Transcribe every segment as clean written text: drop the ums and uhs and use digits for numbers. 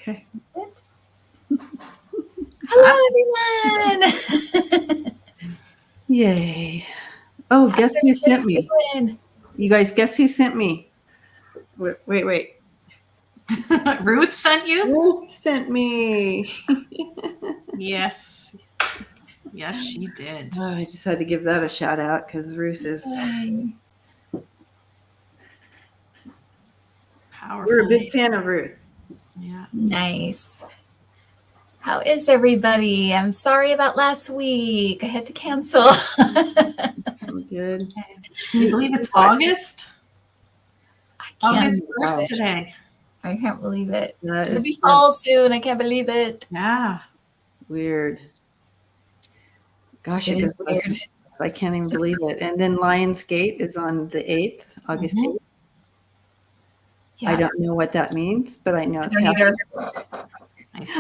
Okay. Hello, everyone. Yay. Oh, guess who sent me? You guys, guess who sent me? Wait. Ruth sent you? Ruth sent me. Yes. Yes, she did. Oh, I just had to give that a shout out because Ruth is powerful. We're a big fan of Ruth. Yeah. Nice. How is everybody? I'm sorry about last week. I had to cancel. Good. Can you believe it's August? August 1st Gosh. today. I can't believe it. It's That going to is be fall soon. I can't believe it. Yeah. Weird. Gosh, It is weird. I can't even believe it. And then Lionsgate is on the 8th, August 8th. Yeah. I don't know what that means, but I know it's don't happening.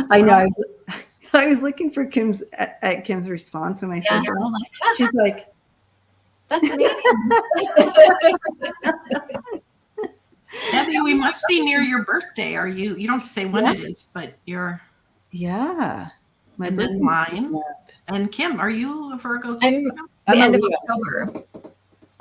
I know. I was looking for Kim's response when I said that. She's like, "That's amazing." Debbie, we must be near your birthday. Are you? You don't say when it is, but you're. Yeah. My birthday mine. And Kim, are you a Virgo too? I'm the end of October.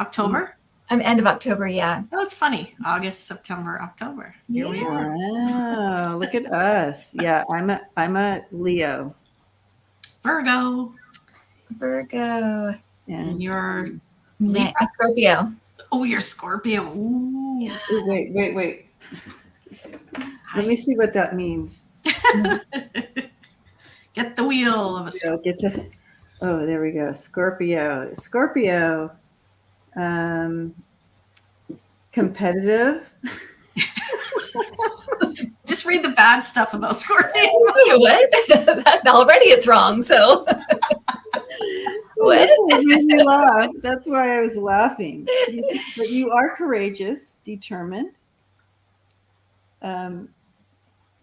October? I'm end of October, yeah. Oh, it's funny. August, September, October. Here we are. Wow, look at us. Yeah, I'm a Leo. Virgo. And you're a Scorpio. Oh, you're Scorpio. Ooh. Yeah. Wait. Let me see what that means. Get the wheel of a Scorpio. Oh, there we go. Scorpio. Competitive. Just read the bad stuff about Scorpio. What? Already it's wrong, so. What? Made me laugh. That's why I was laughing. But you are courageous, determined, a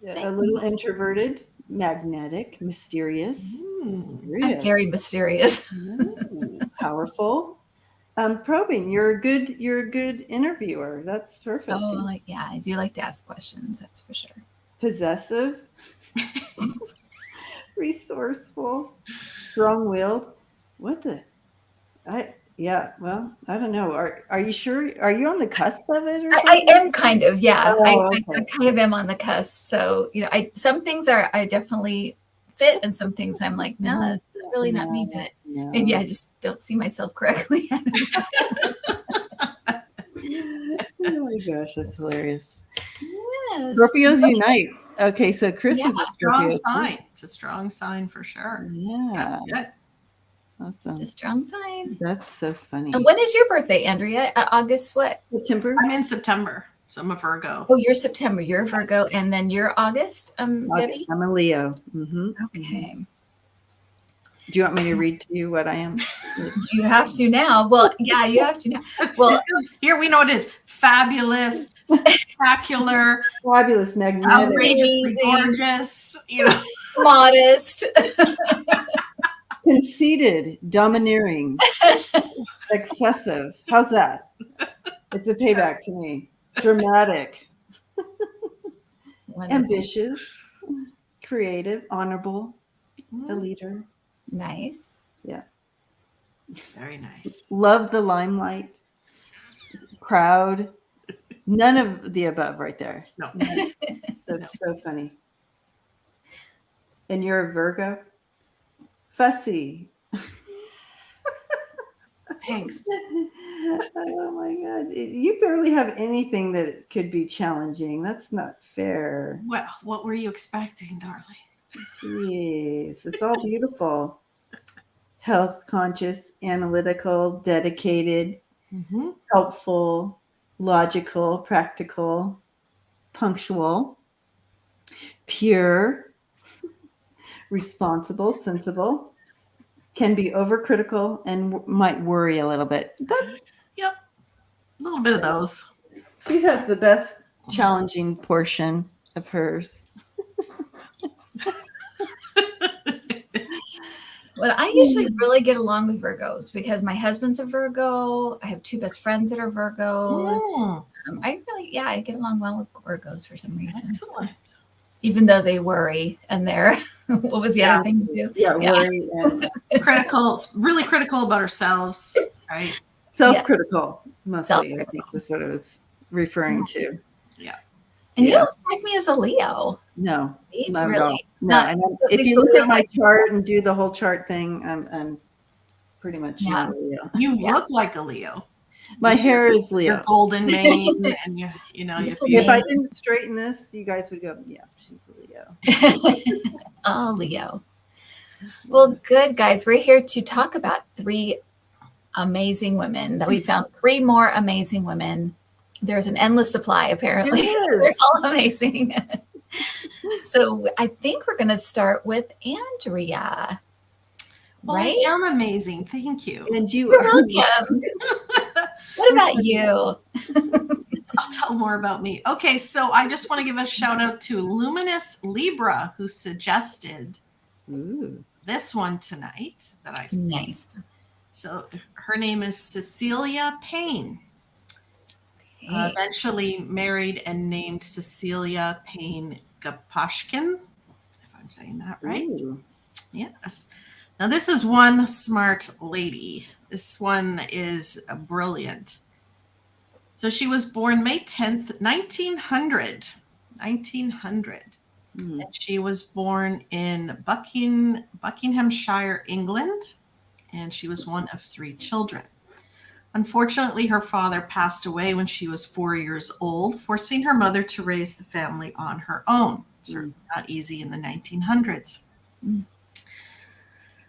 little introverted, magnetic, mysterious. I'm very mysterious. Powerful. Probing. You're a good interviewer. That's perfect. Oh, I do like to ask questions. That's for sure. Possessive, resourceful, strong-willed. What the? Well, I don't know. Are you sure? Are you on the cusp of it or something? I am kind of, yeah. Oh, I kind of am on the cusp. So, some things I definitely fit, and some things I'm like, no, that's really not me, but maybe I just don't see myself correctly. Oh my gosh, that's hilarious. Yes. Scorpios unite. Okay, so Chris is a strong sign. It's a strong sign for sure. Yeah. That's good. Awesome. It's a strong sign. That's so funny. And when is your birthday, Andrea? August what? September. I'm in September, so I'm a Virgo. Oh, you're September. You're a Virgo, and then you're August. Debbie? I'm a Leo. Mm-hmm. Okay. Do you want me to read to you what I am? You have to now. Well, yeah, you have to now. Well, here we know it is fabulous, spectacular, fabulous, magnetic, outrageously gorgeous. Modest. Conceited, domineering, excessive. How's that? It's a payback to me. Dramatic, ambitious, creative, honorable, a leader. Nice. Yeah. Very nice. Love the limelight. Proud. None of the above right there. No. That's so funny. And you're a Virgo? Fussy. Thanks. Oh my God. You barely have anything that could be challenging. That's not fair. Well, what were you expecting, darling? Jeez. It's all beautiful. Health conscious, analytical, dedicated, helpful, logical, practical, punctual, pure, responsible, sensible, can be overcritical and might worry a little bit. Yep. A little bit of those. She has the best challenging portion of hers. Well, I usually really get along with Virgos because my husband's a Virgo. I have two best friends that are Virgos. I get along well with Virgos for some reason. Excellent. even though they worry and they're, what was the other thing to do? Yeah, worry and really critical about ourselves, right? self-critical, mostly, I think Self-critical. was what I was referring to. Yeah. And you don't strike me as a Leo. No, not Really? at all. No, Not, and at if least you look Leo's at my like- chart and do the whole chart thing, I'm pretty much not a Leo. You look like a Leo. My hair is Leo. Your golden mane, and you know, If I didn't straighten this, you guys would go, yeah, she's a Leo. Oh, Leo. Well, good, guys. We're here to talk about 3 amazing women that we found. 3 more amazing women. There's an endless supply, apparently. There They're is. all amazing. So I think we're going to start with Andrea. Well, right? I am amazing. Thank you. And you You're are welcome. What about you? I'll tell more about me. Okay, so I just want to give a shout out to Luminous Libra, who suggested this one tonight that I Nice. So her name is Cecilia Payne. Okay. Eventually married and named Cecilia Payne Gapashkin, if I'm saying that right. Ooh. Yes. Now this is one smart lady. This one is brilliant. So she was born May 10th, 1900. 1900. And she was born in Buckinghamshire, England. And she was one of 3 children. Unfortunately, her father passed away when she was 4 years old, forcing her mother to raise the family on her own. Certainly not easy in the 1900s.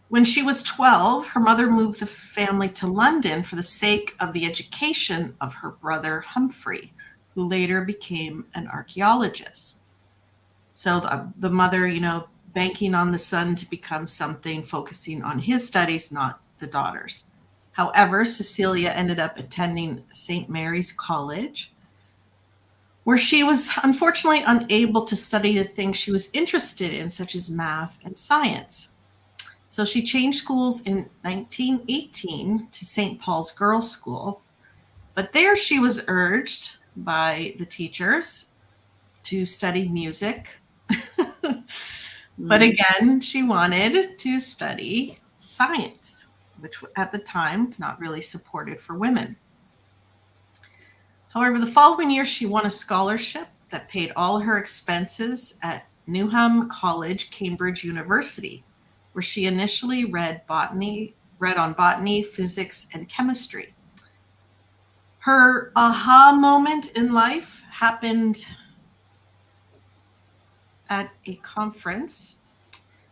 When she was 12, her mother moved the family to London for the sake of the education of her brother Humphrey, who later became an archaeologist. So the mother, banking on the son to become something, focusing on his studies, not the daughters. However, Cecilia ended up attending St. Mary's College, where she was unfortunately unable to study the things she was interested in, such as math and science. So she changed schools in 1918 to St. Paul's Girls' School, but there she was urged by the teachers to study music. But again, she wanted to study science, which at the time, not really supported for women. However, the following year, she won a scholarship that paid all her expenses at Newnham College, Cambridge University, where she initially read on botany, physics, and chemistry. Her aha moment in life happened at a conference.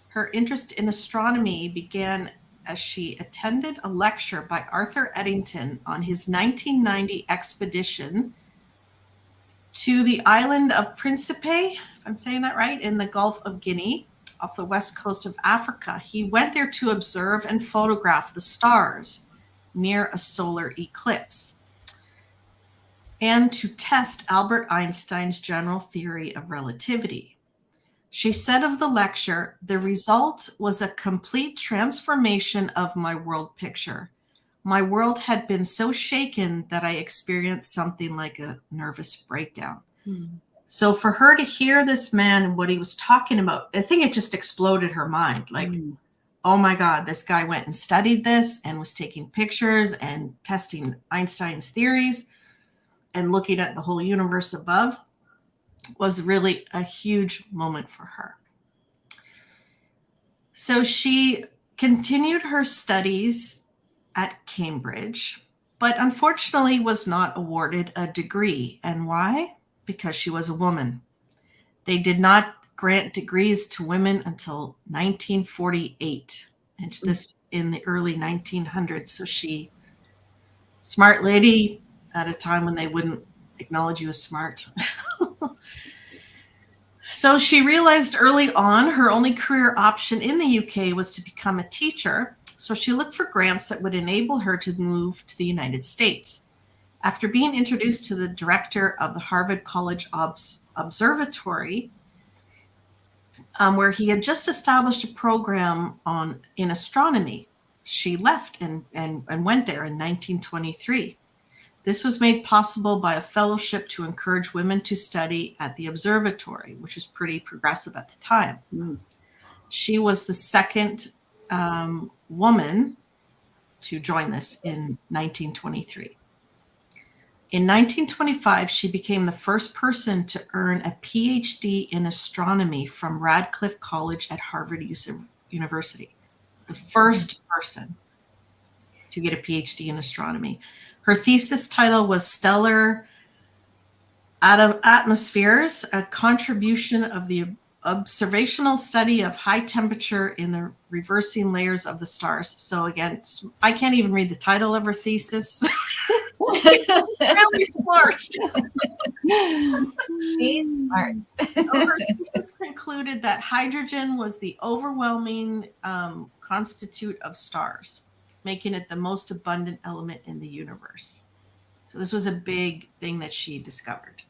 Her interest in astronomy began as she attended a lecture by Arthur Eddington on his 1990 expedition to the island of Principe, if I'm saying that right, in the Gulf of Guinea, off the west coast of Africa. He went there to observe and photograph the stars near a solar eclipse and to test Albert Einstein's general theory of relativity. She said of the lecture, "The result was a complete transformation of my world picture. My world had been so shaken that I experienced something like a nervous breakdown." So for her to hear this man and what he was talking about, I think it just exploded her mind. Like, oh my God, this guy went and studied this and was taking pictures and testing Einstein's theories and looking at the whole universe above. Was really a huge moment for her. So she continued her studies at Cambridge, but unfortunately was not awarded a degree. And why? Because she was a woman. They did not grant degrees to women until 1948. And this was in the early 1900s. So she, smart lady at a time when they wouldn't acknowledge you as smart. So she realized early on her only career option in the UK was to become a teacher. So she looked for grants that would enable her to move to the United States. After being introduced to the director of the Harvard College Observatory, where he had just established a program in astronomy, she left and went there in 1923. This was made possible by a fellowship to encourage women to study at the observatory, which was pretty progressive at the time. Mm. She was the second woman to join this in 1923. In 1925, she became the first person to earn a PhD in astronomy from Radcliffe College at Harvard University. The first person to get a PhD in astronomy. Her thesis title was Stellar Atmospheres, a contribution of the observational study of high temperature in the reversing layers of the stars. So again, I can't even read the title of her thesis. Really smart. She's smart. Her thesis concluded that hydrogen was the overwhelming constitute of stars, making it the most abundant element in the universe. So this was a big thing that she discovered.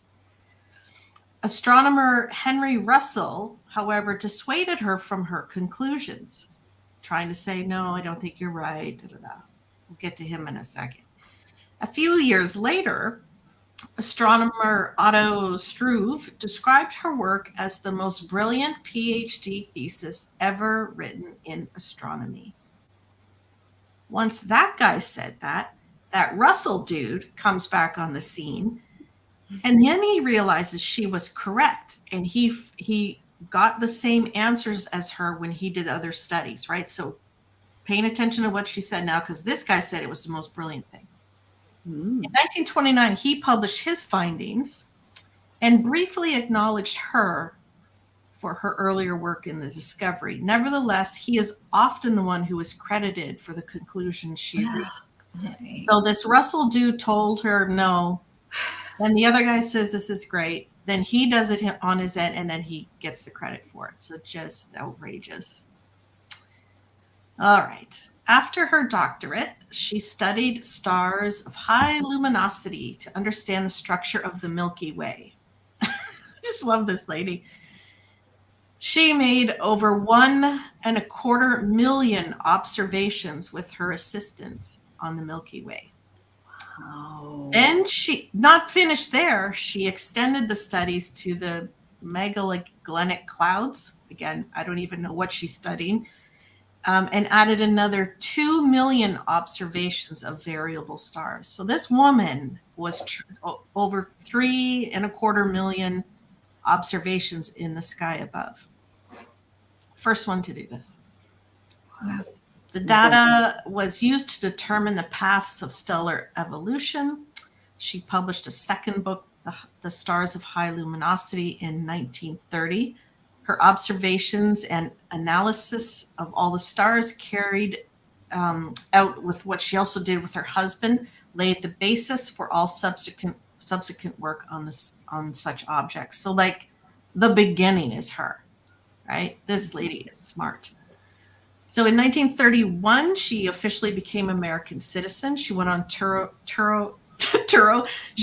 Astronomer Henry Russell, however, dissuaded her from her conclusions, trying to say, no, I don't think you're right. We'll get to him in a second. A few years later, astronomer Otto Struve described her work as the most brilliant PhD thesis ever written in astronomy. Once that guy said that Russell dude comes back on the scene, and then he realizes she was correct, and he got the same answers as her when he did other studies, right? So paying attention to what she said now, because this guy said it was the most brilliant thing. In 1929, he published his findings and briefly acknowledged her for her earlier work in the discovery. Nevertheless, he is often the one who is credited for the conclusion she reached. So this Russell dude told her no, and the other guy says this is great. Then he does it on his end, and then he gets the credit for it. So just outrageous. All right. After her doctorate, she studied stars of high luminosity to understand the structure of the Milky Way. I just love this lady. She made over 1.25 million observations with her assistants on the Milky Way. Wow. Then she, not finished there, she extended the studies to the Magellanic Clouds. Again, I don't even know what she's studying. And added another 2 million observations of variable stars. So this woman was over 3.25 million observations in the sky above. First one to do this. Wow. The data was used to determine the paths of stellar evolution. She published a second book, The Stars of High Luminosity, in 1930. Her observations and analysis of all the stars carried out with what she also did with her husband laid the basis for all subsequent work on such objects. So like the beginning is her, right? This lady is smart. So in 1931, she officially became American citizen. She went on She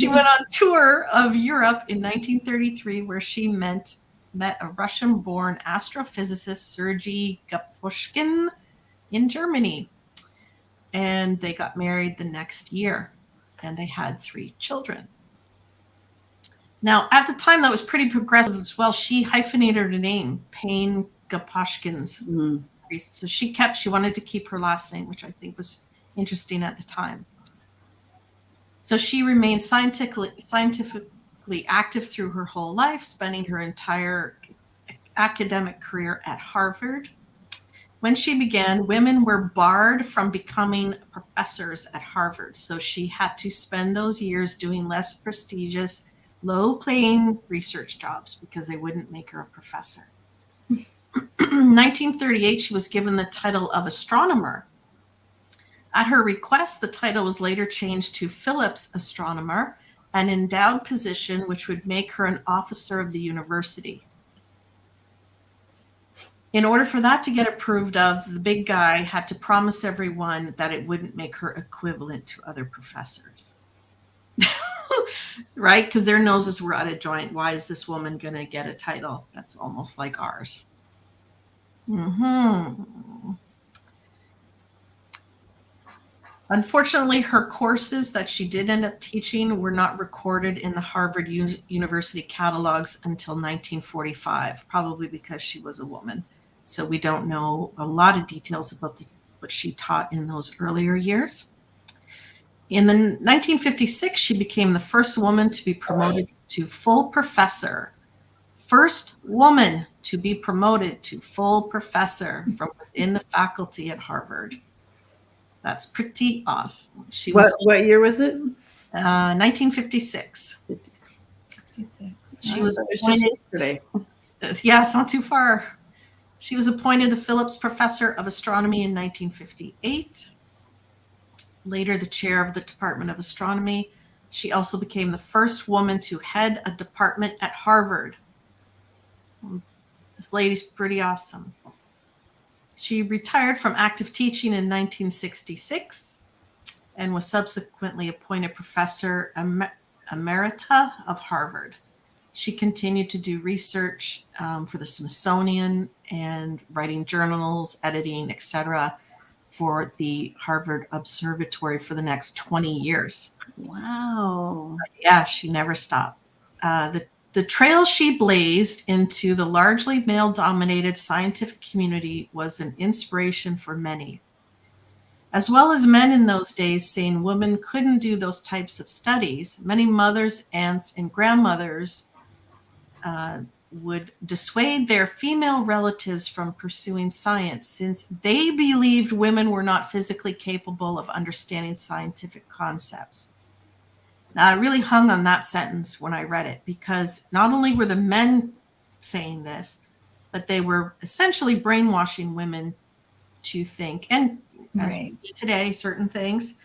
went on tour of Europe in 1933, where she met a Russian-born astrophysicist, Sergei Gaposhkin, in Germany. And they got married the next year, and they had 3 children. Now, at the time, that was pretty progressive as well. She hyphenated her name, Payne Gaposhkin's. So she wanted to keep her last name, which I think was interesting at the time. So she remained scientifically active through her whole life, spending her entire academic career at Harvard. When she began, women were barred from becoming professors at Harvard. So she had to spend those years doing less prestigious, low-paying research jobs because they wouldn't make her a professor. In 1938, she was given the title of astronomer. At her request, the title was later changed to Phillips Astronomer, an endowed position which would make her an officer of the university. In order for that to get approved of, the big guy had to promise everyone that it wouldn't make her equivalent to other professors. Right? Because their noses were out of joint. Why is this woman going to get a title that's almost like ours? Unfortunately, her courses that she did end up teaching were not recorded in the Harvard University catalogs until 1945, probably because she was a woman. So we don't know a lot of details about what she taught in those earlier years. In 1956, she became the first woman to be promoted to full professor. First woman to be promoted to full professor from within the faculty at Harvard. That's pretty awesome. What year was it? 1956. 56. She was Just appointed. yesterday. Yeah, it's not too far. She was appointed the Phillips Professor of Astronomy in 1958. Later, the chair of the Department of Astronomy. She also became the first woman to head a department at Harvard. This lady's pretty awesome. She retired from active teaching in 1966 and was subsequently appointed Professor Emerita of Harvard. She continued to do research for the Smithsonian and writing journals, editing, etc., for the Harvard Observatory for the next 20 years. Wow. Yeah, she never stopped. The trail she blazed into the largely male-dominated scientific community was an inspiration for many. As well as men in those days saying women couldn't do those types of studies, many mothers, aunts, and grandmothers would dissuade their female relatives from pursuing science since they believed women were not physically capable of understanding scientific concepts. Now, I really hung on that sentence when I read it because not only were the men saying this, but they were essentially brainwashing women to think, and as we see today, certain things,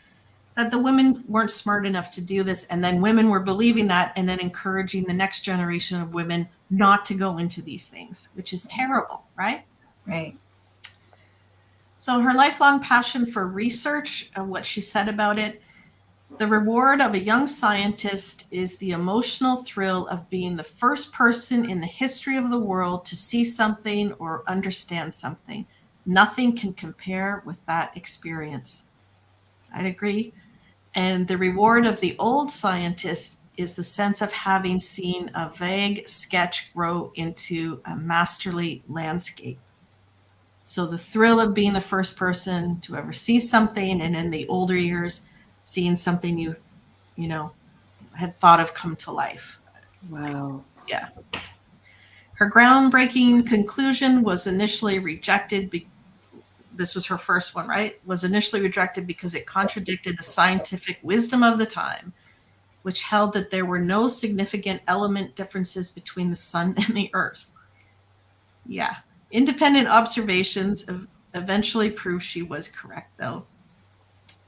that the women weren't smart enough to do this. And then women were believing that and then encouraging the next generation of women not to go into these things, which is terrible, right? Right. So her lifelong passion for research and what she said about it, the reward of a young scientist is the emotional thrill of being the first person in the history of the world to see something or understand something. Nothing can compare with that experience. I'd agree. And the reward of the old scientist is the sense of having seen a vague sketch grow into a masterly landscape. So the thrill of being the first person to ever see something, and in the older years, seeing something you had thought of come to life. Wow. Yeah. Her groundbreaking conclusion was initially rejected. This was her first one, right? Was initially rejected because it contradicted the scientific wisdom of the time, which held that there were no significant element differences between the sun and the earth. Yeah. Independent observations eventually proved she was correct, though.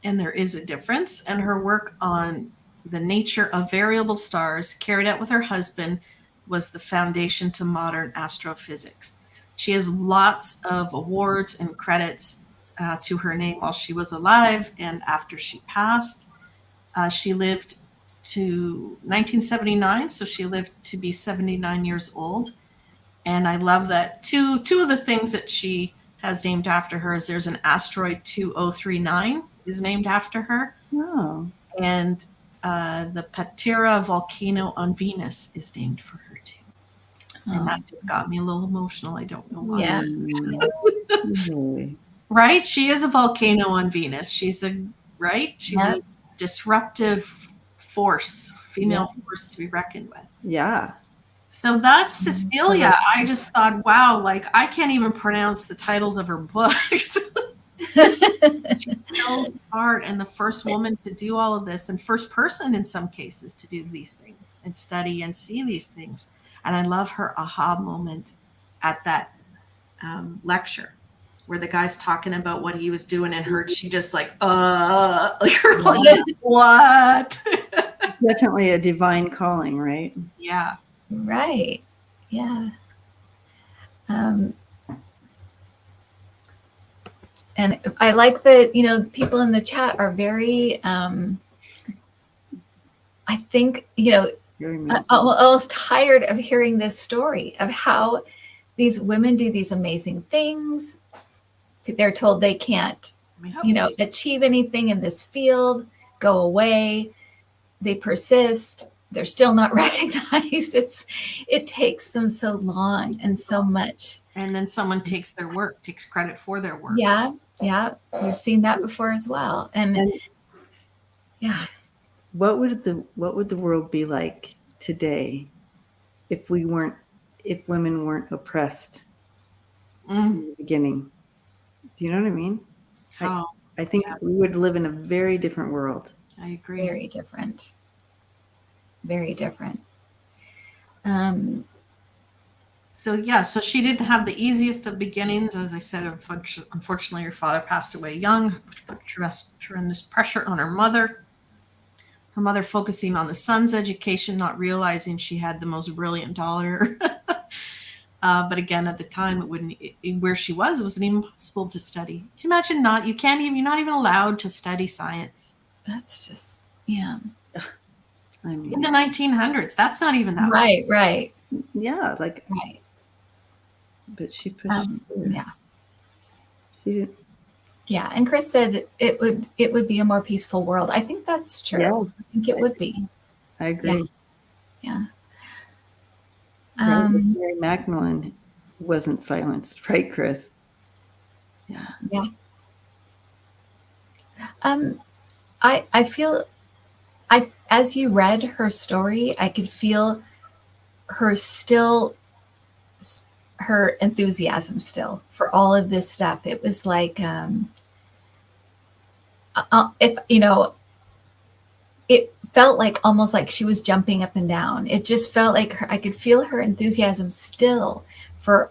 And there is a difference. And her work on the nature of variable stars, carried out with her husband, was the foundation to modern astrophysics. She has lots of awards and credits to her name while she was alive and after she passed. She lived to 1979, so she lived to be 79 years old. And I love that two of the things that she has named after her is there's an asteroid 2039 is named after her. Oh. And the Patera volcano on Venus is named for her too. And that just got me a little emotional. I don't know why. Yeah. Really? Right? She is a volcano on Venus. She's a disruptive force, female force to be reckoned with. Yeah. So that's Cecilia. I just thought, wow, like I can't even pronounce the titles of her books. She's so smart and the first woman to do all of this and first person in some cases to do these things and study and see these things. And I love her aha moment at that lecture where the guy's talking about what he was doing and her, she just like her like, what? Definitely a divine calling, right? Yeah. Right. Yeah. And I like that, people in the chat are very, I think, almost tired of hearing this story of how these women do these amazing things. They're told they can't achieve anything in this field, go away. They persist. They're still not recognized. It takes them so long and so much. And then someone takes credit for their work. Yeah. We've seen that before as well. And yeah. What would the world be like today if women weren't oppressed in the beginning? Do you know what I mean? I think we would live in a very different world. I agree. Very different. Very different. So she didn't have the easiest of beginnings. As I said, unfortunately, her father passed away young, which put tremendous pressure on her mother. Her mother focusing on the son's education, not realizing she had the most brilliant daughter. But again, at the time, where she was, it wasn't even possible to study. Can you imagine you're not even allowed to study science. That's just, yeah. I mean, in the 1900s, that's not even that right. Yeah, like right. But she pushed. Yeah. She didn't. Yeah, and Chris said it would be a more peaceful world. I think that's true. Yes, I think it would be. I agree. Yeah. Mary Magdalene wasn't silenced, right, Chris? Yeah. Yeah. I feel as you read her story, I could feel her enthusiasm still for all of this stuff. It was like, it felt like almost like she was jumping up and down. It just felt like I could feel her enthusiasm still for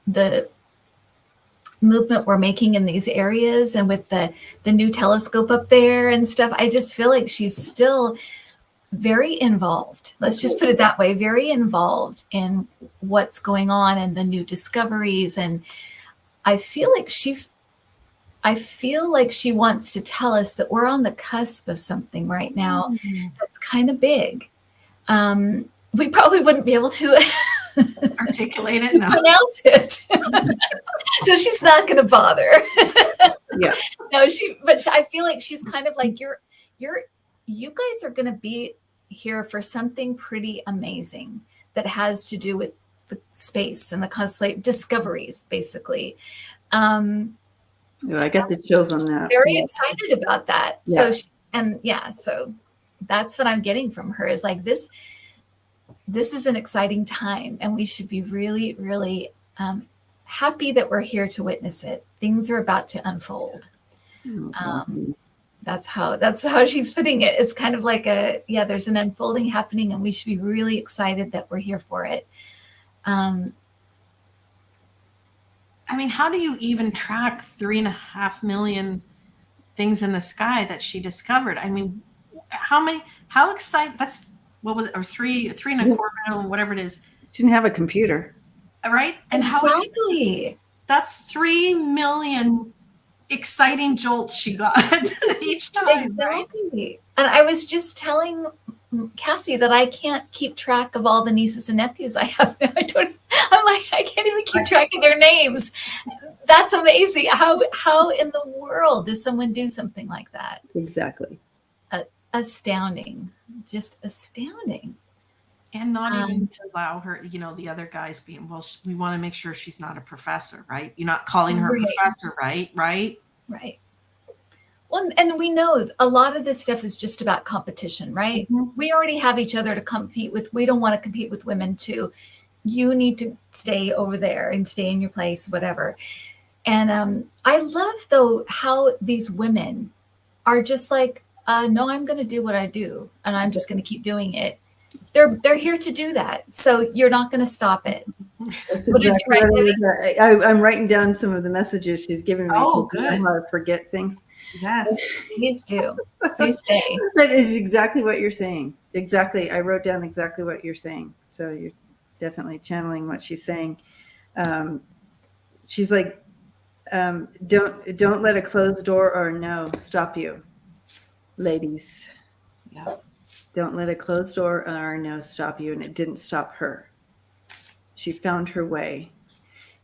the movement we're making in these areas, and with the new telescope up there and stuff. I just feel like she's still very involved. Let's just put it that way, very involved in what's going on and the new discoveries. And I feel like she wants to tell us that we're on the cusp of something right now that's kind of big. We probably wouldn't be able to articulate it, pronounce it. So she's not going to bother. Yeah. No, but I feel like she's kind of like, you guys are going to be here for something pretty amazing that has to do with the space and the constellation discoveries, basically. I got the chills on that. Very excited about that. Yeah. So that's what I'm getting from her, is like this is an exciting time, and we should be really, really happy that we're here to witness it. Things are about to unfold. That's how she's putting it. It's kind of like there's an unfolding happening, and we should be really excited that we're here for it. I mean, how do you even track 3.5 million things in the sky that she discovered? I mean, how excited, that's, what was it, or 3.25 million, whatever it is. She didn't have a computer. Right? And exactly. That's 3 million exciting jolts she got each time. Exactly. Right? And I was just telling Cassie that I can't keep track of all the nieces and nephews I have now. I can't even keep track of their names. That's amazing. How in the world does someone do something like that? Exactly. Astounding. Just astounding. And not even to allow her, the other guys being, well, we want to make sure she's not a professor, right? You're not calling her a professor, right? Right. Well, and we know a lot of this stuff is just about competition, right? Mm-hmm. We already have each other to compete with. We don't want to compete with women too. You need to stay over there and stay in your place, whatever. And I love, though, how these women are just like, no, I'm going to do what I do, and I'm just going to keep doing it. They're here to do that, so you're not going to stop it. What did you write? I'm writing down some of the messages she's giving me. Oh, good. I know how to forget things. Yes, please do. Please stay. That is exactly what you're saying. Exactly, I wrote down exactly what you're saying. So you're definitely channeling what she's saying. She's like, don't let a closed door or a no stop you, ladies. Yeah. Don't let a closed door or a no stop you. And it didn't stop her. She found her way.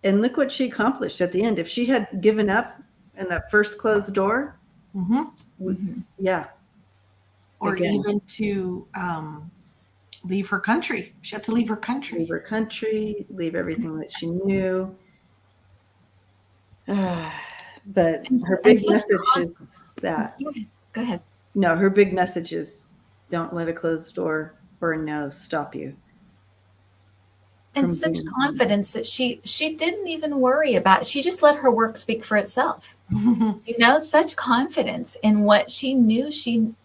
And look what she accomplished at the end. If she had given up and that first closed door. Yeah. Or Again. even to leave her country. She had to leave her country. Leave her country, leave everything that she knew. But her big message is that. Go ahead. No, her big message is don't let a closed door or a no stop you. And such confidence that she didn't even worry about it. She just let her work speak for itself. Such confidence in what she knew she knew,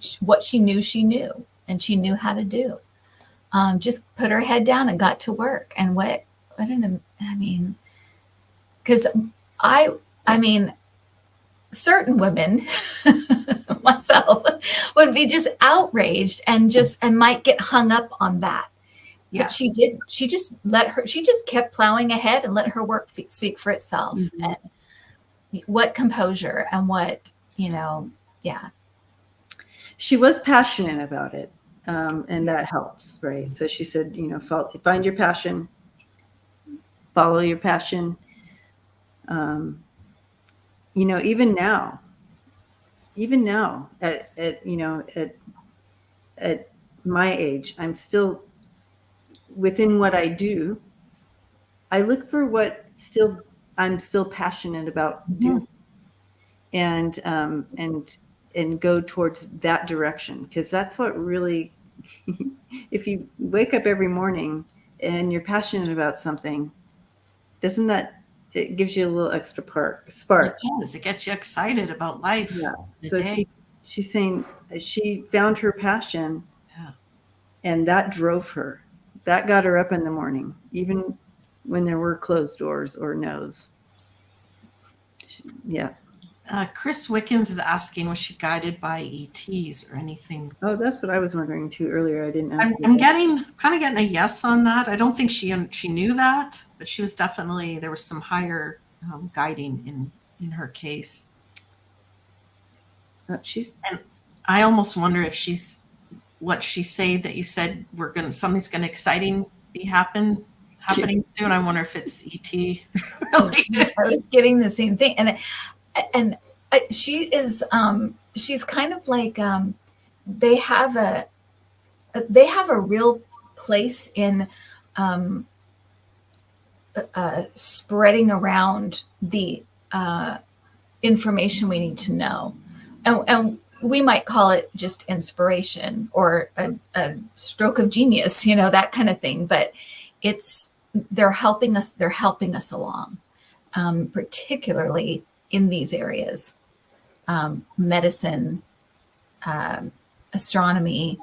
and she knew how to do. Just put her head down and got to work. And because certain women, myself, would be just outraged and might get hung up on that. But she just kept plowing ahead and let her work speak for itself. And what composure and what, She was passionate about it. And that helps, right? So she said, find your passion, follow your passion. Even now at my age, I'm still within what I do. I look for what I'm still passionate about doing, and go towards that direction, because that's what really, if you wake up every morning and you're passionate about something, doesn't that, it gives you a little extra spark. It gets you excited about life. Yeah. So she's saying she found her passion, and that drove her. That got her up in the morning, even when there were closed doors or no's. Yeah. Chris Wickens is asking, was she guided by ETs or anything? Oh, that's what I was wondering too earlier. I didn't ask. I'm getting a yes on that. I don't think she knew that, but she was definitely, there was some higher guiding in her case. And I almost wonder if she's what she say that you said something's gonna exciting be happening soon. I wonder if it's ET related. I was getting the same thing, and she is she's kind of like they have a real place in spreading around the information we need to know, and we might call it just inspiration or a stroke of genius, that kind of thing. But they're helping us along, particularly in these areas, medicine, astronomy,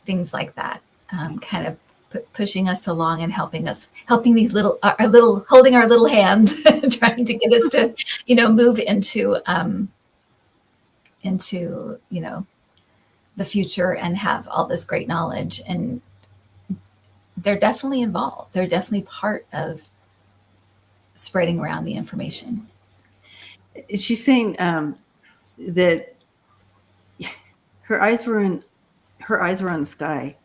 things like that, kind of pushing us along and helping these holding our little hands, trying to get us to, move into the future and have all this great knowledge. And they're definitely involved. They're definitely part of spreading around the information. She's saying that her eyes were on the sky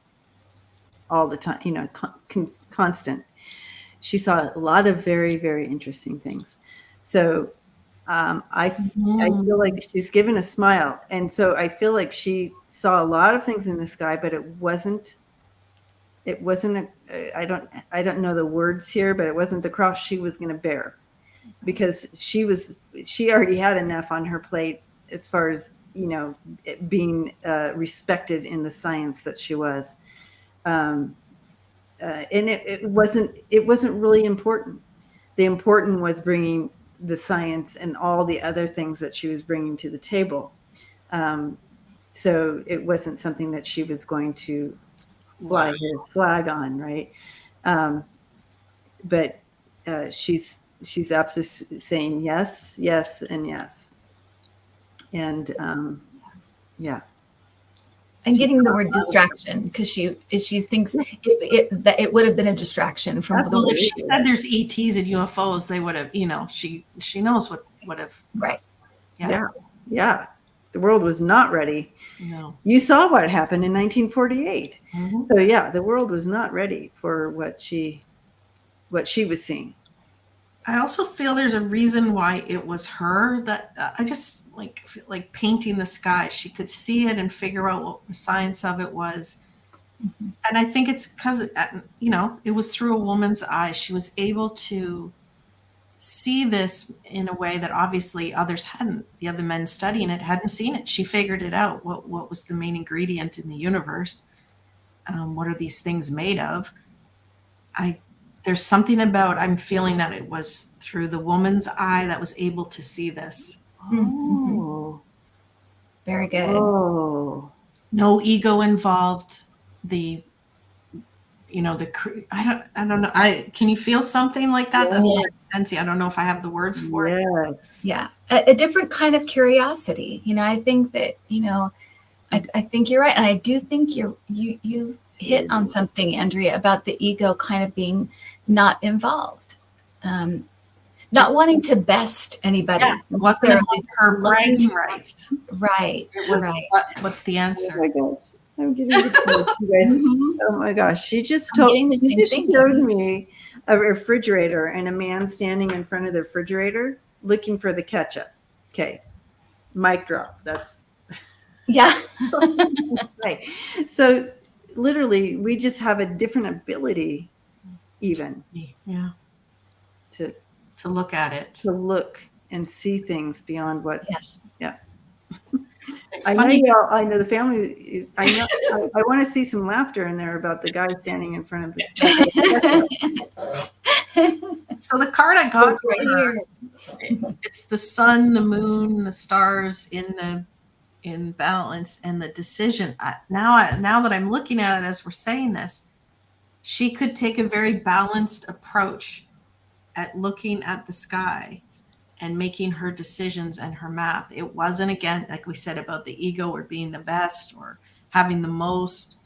all the time, constant. She saw a lot of very, very interesting things. So I feel like she's given a smile. And so I feel like she saw a lot of things in the sky, but it wasn't I don't know the words here, but it wasn't the cross she was going to bear, because she already had enough on her plate as far as, being respected in the science that she was. And it wasn't really important. The important was bringing the science and all the other things that she was bringing to the table. So it wasn't something that she was going to fly her flag on, right? But she's absolutely saying yes, yes, and yes. And and getting the word distraction, because she thinks that it would have been a distraction from the if she said there's ETs and UFOs, they would have, she knows what would have. Right. Yeah. The world was not ready. No. You saw what happened in 1948. So yeah, the world was not ready for what she was seeing. I also feel there's a reason why it was her that I just like painting the sky. She could see it and figure out what the science of it was. Mm-hmm. And I think it's because, it was through a woman's eyes. She was able to see this in a way that obviously others hadn't. The other men studying it hadn't seen it. She figured it out. What was the main ingredient in the universe? What are these things made of? There's something about, I'm feeling that it was through the woman's eye that was able to see this. Mm-hmm. Oh. Very good. Oh. No ego involved. I don't know. Can you feel something like that? That's Yes. sense. I don't know if I have the words for it. Yes. Yeah. A different kind of curiosity. I think that, I think you're right. And I do think you hit on something, Andrea, about the ego kind of being not involved. Not wanting to best anybody. Yeah, it wasn't about her bragging rights. Right. It was right. what's the answer? Oh my gosh. I'm getting the you guys. Mhm. Oh my gosh. She just getting the same thing. showed me a refrigerator and a man standing in front of the refrigerator looking for the ketchup. Okay. Mic drop. That's Yeah. right. So literally we just have a different ability even Yeah. to look at it. to look and see things beyond what Yes. yeah. It's I funny. know I know the family. I know. I want to see some laughter in there about the guy standing in front of the. So the card I got Right for her, here. it's the sun, the moon, the stars in balance, and the decision. Now that I'm looking at it as we're saying this, she could take a very balanced approach at looking at the sky and making her decisions and her math. It wasn't, again, like we said, about the ego or being the best or having the most.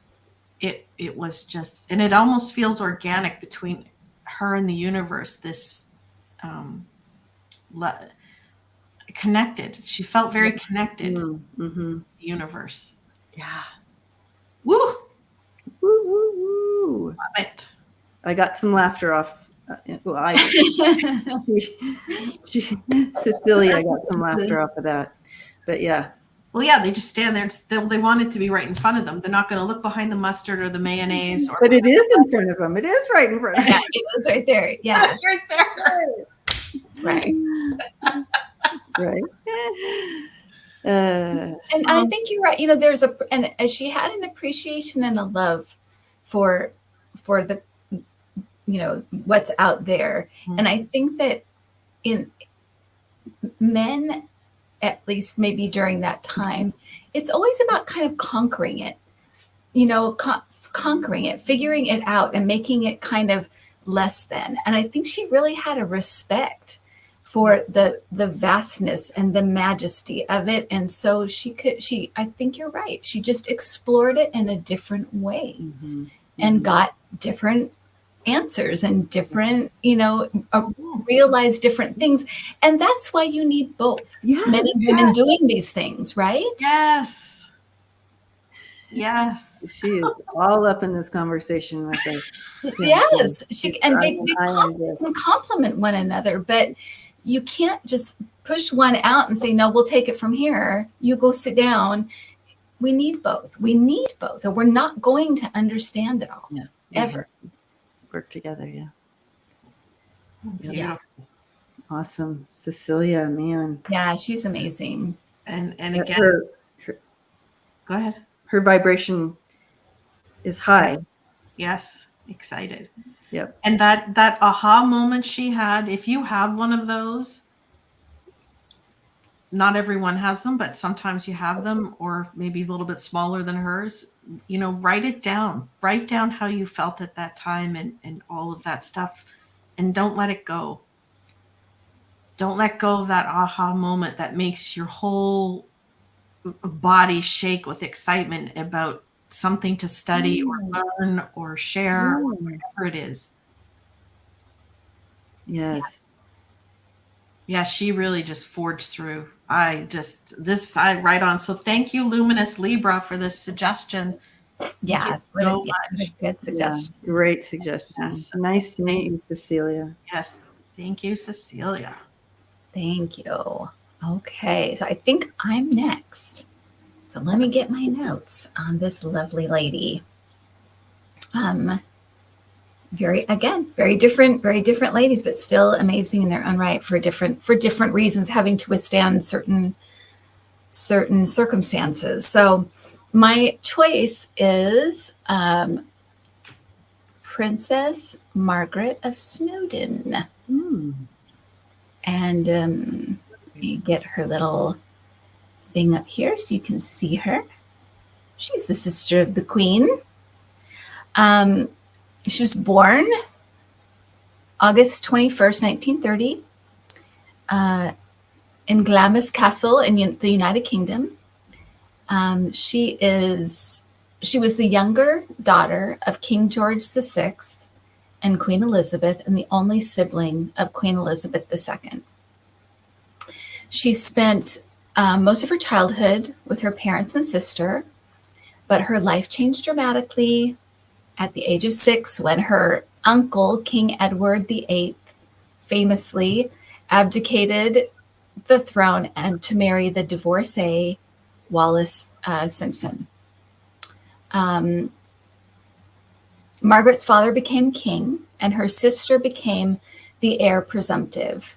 It was just, and it almost feels organic between her and the universe, this connected. She felt very connected to the universe. Yeah. Woo! Woo, woo, woo. Love it. I got some laughter off. Cecilia got some laughter off of that. But yeah. Well, yeah, they just stand there. And they want it to be right in front of them. They're not going to look behind the mustard or the mayonnaise. But it is in front of them. It is right in front of them. Yeah, it was right there. Yeah. It's right there. Right. Right. And I think you're right. There's and she had an appreciation and a love for the, what's out there. Mm-hmm. And I think that in men, at least maybe during that time, it's always about kind of conquering it, conquering it, figuring it out and making it kind of less than. And I think she really had a respect for the vastness and the majesty of it. And so I think you're right. She just explored it in a different way and got different answers and different, realize different things. And that's why you need both men and women doing these things, right? Yes. Yes. She is all up in this conversation with us. Yes. They complement one another, but you can't just push one out and say, no, we'll take it from here. You go sit down. We need both. Or we're not going to understand it all ever. Work together. Yeah. Yeah. Awesome. Cecilia, man. Yeah, she's amazing. And again, go ahead. Her vibration is high. Yes. Excited. Yep. And that aha moment she had, if you have one of those, not everyone has them, but sometimes you have them, or maybe a little bit smaller than hers, write it down. Write down how you felt at that time and all of that stuff. And don't let it go. Don't let go of that aha moment that makes your whole body shake with excitement about something to study or learn or share or whatever it is. Yes. Yeah, she really just forged through. I right on. So thank you, Luminous Libra, for this suggestion. Yeah, so much. Good suggestion. Yeah, great suggestion. Yes. Nice to meet you, Cecilia. Yes. Thank you, Cecilia. Thank you. Okay, so I think I'm next. So let me get my notes on this lovely lady. Very different ladies, but still amazing in their own right for different reasons, having to withstand certain circumstances. So my choice is Princess Margaret of Snowdon. And let me get her little thing up here so you can see her. She's the sister of the Queen. She was born August 21st, 1930, in Glamis Castle in the United Kingdom. She was the younger daughter of King George VI and Queen Elizabeth, and the only sibling of Queen Elizabeth II. She spent most of her childhood with her parents and sister, but her life changed dramatically at the age of 6 when her uncle, King Edward VIII, famously abdicated the throne and to marry the divorcee Wallis Simpson. Margaret's father became king, and her sister became the heir presumptive.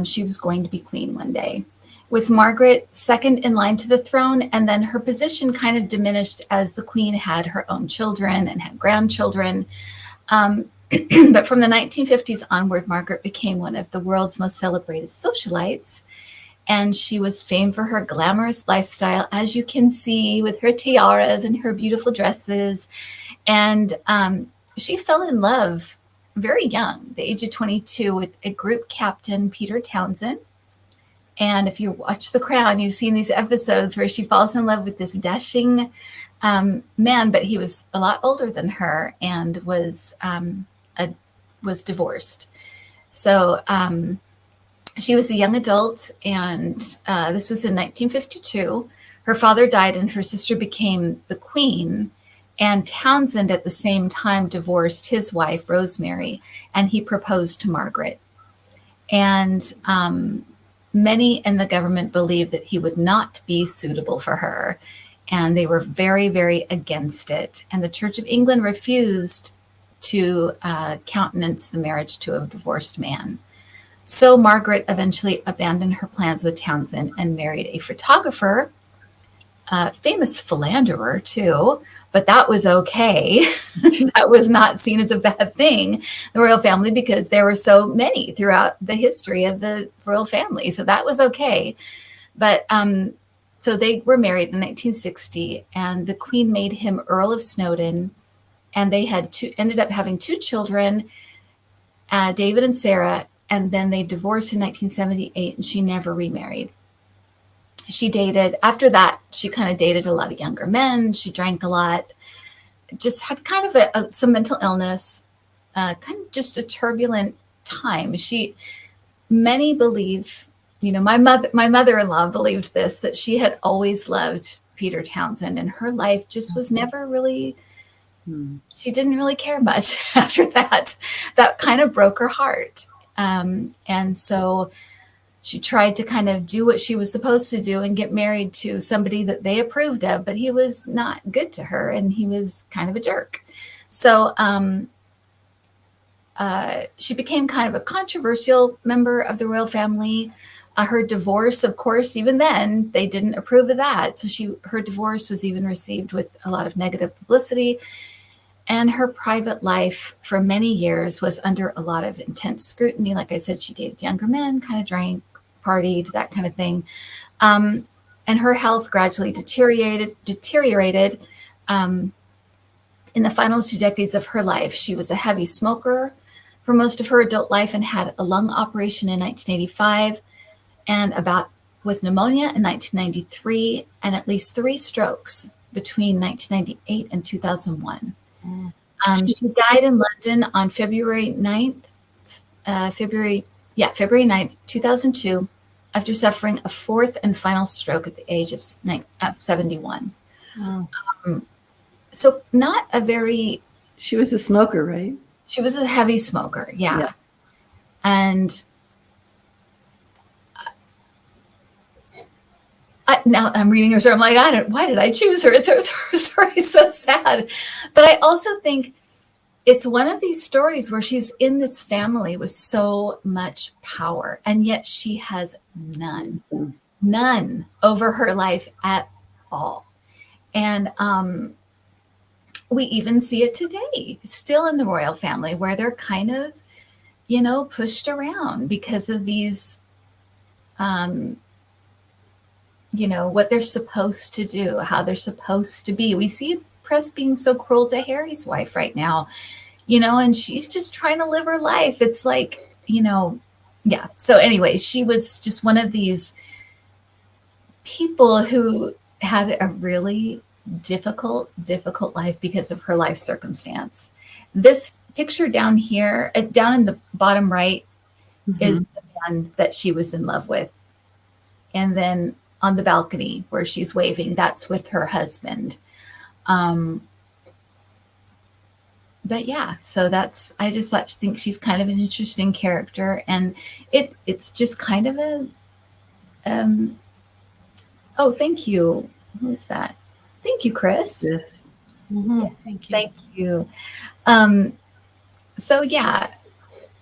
She was going to be queen one day, with Margaret second in line to the throne, and then her position kind of diminished as the queen had her own children and had grandchildren. But from the 1950s onward, Margaret became one of the world's most celebrated socialites, and she was famed for her glamorous lifestyle, as you can see, with her tiaras and her beautiful dresses. And she fell in love very young, the age of 22, with a group captain, Peter Townsend. And if you watch The Crown, you've seen these episodes where she falls in love with this dashing man, but he was a lot older than her and was divorced. So she was a young adult, and this was in 1952. Her father died, and her sister became the queen. And Townsend at the same time divorced his wife, Rosemary, and he proposed to Margaret. And many in the government believed that he would not be suitable for her, and they were very, very against it. And the Church of England refused to countenance the marriage to a divorced man. So Margaret eventually abandoned her plans with Townsend and married a photographer, famous philanderer too, but that was okay. That was not seen as a bad thing, the royal family, because there were so many throughout the history of the royal family. So that was okay. But so they were married in 1960, and the Queen made him Earl of Snowdon, and they ended up having 2 children, David and Sarah, and then they divorced in 1978, and she never remarried. After that, she kind of dated a lot of younger men. She drank a lot, just had kind of some mental illness, kind of just a turbulent time. Many believe, my mother-in-law believed this, that she had always loved Peter Townsend, and her life just was never really, she didn't really care much after that. That kind of broke her heart. And so she tried to kind of do what she was supposed to do and get married to somebody that they approved of, but he was not good to her, and he was kind of a jerk. So she became kind of a controversial member of the royal family. Her divorce, of course, even then, they didn't approve of that. So her divorce was even received with a lot of negative publicity. And her private life for many years was under a lot of intense scrutiny. Like I said, she dated younger men, kind of drank, partied, that kind of thing. And her health gradually deteriorated. In the final 2 decades of her life, she was a heavy smoker for most of her adult life and had a lung operation in 1985 and with pneumonia in 1993 and at least 3 strokes between 1998 and 2001. She died in London on February 9th, 2002, after suffering a 4th and final stroke at the age of 71. So not a very... She was a smoker, right? She was a heavy smoker, yeah. And now I'm reading her story. I'm like, why did I choose her? Her story is so sad. But I also think it's one of these stories where she's in this family with so much power, and yet she has none over her life at all. And we even see it today, still in the royal family, where they're kind of, pushed around because of these, what they're supposed to do, how they're supposed to be. We see press being so cruel to Harry's wife right now, and she's just trying to live her life. It's like, yeah. So anyway, she was just one of these people who had a really difficult life because of her life circumstance. This picture down here, down in the bottom right, is the man that she was in love with. And then on the balcony where she's waving, that's with her husband. But yeah, so I just think she's kind of an interesting character, and it's just kind of a, oh, thank you. Who is that? Thank you, Chris. Yes. Thank you. Thank you. So yeah,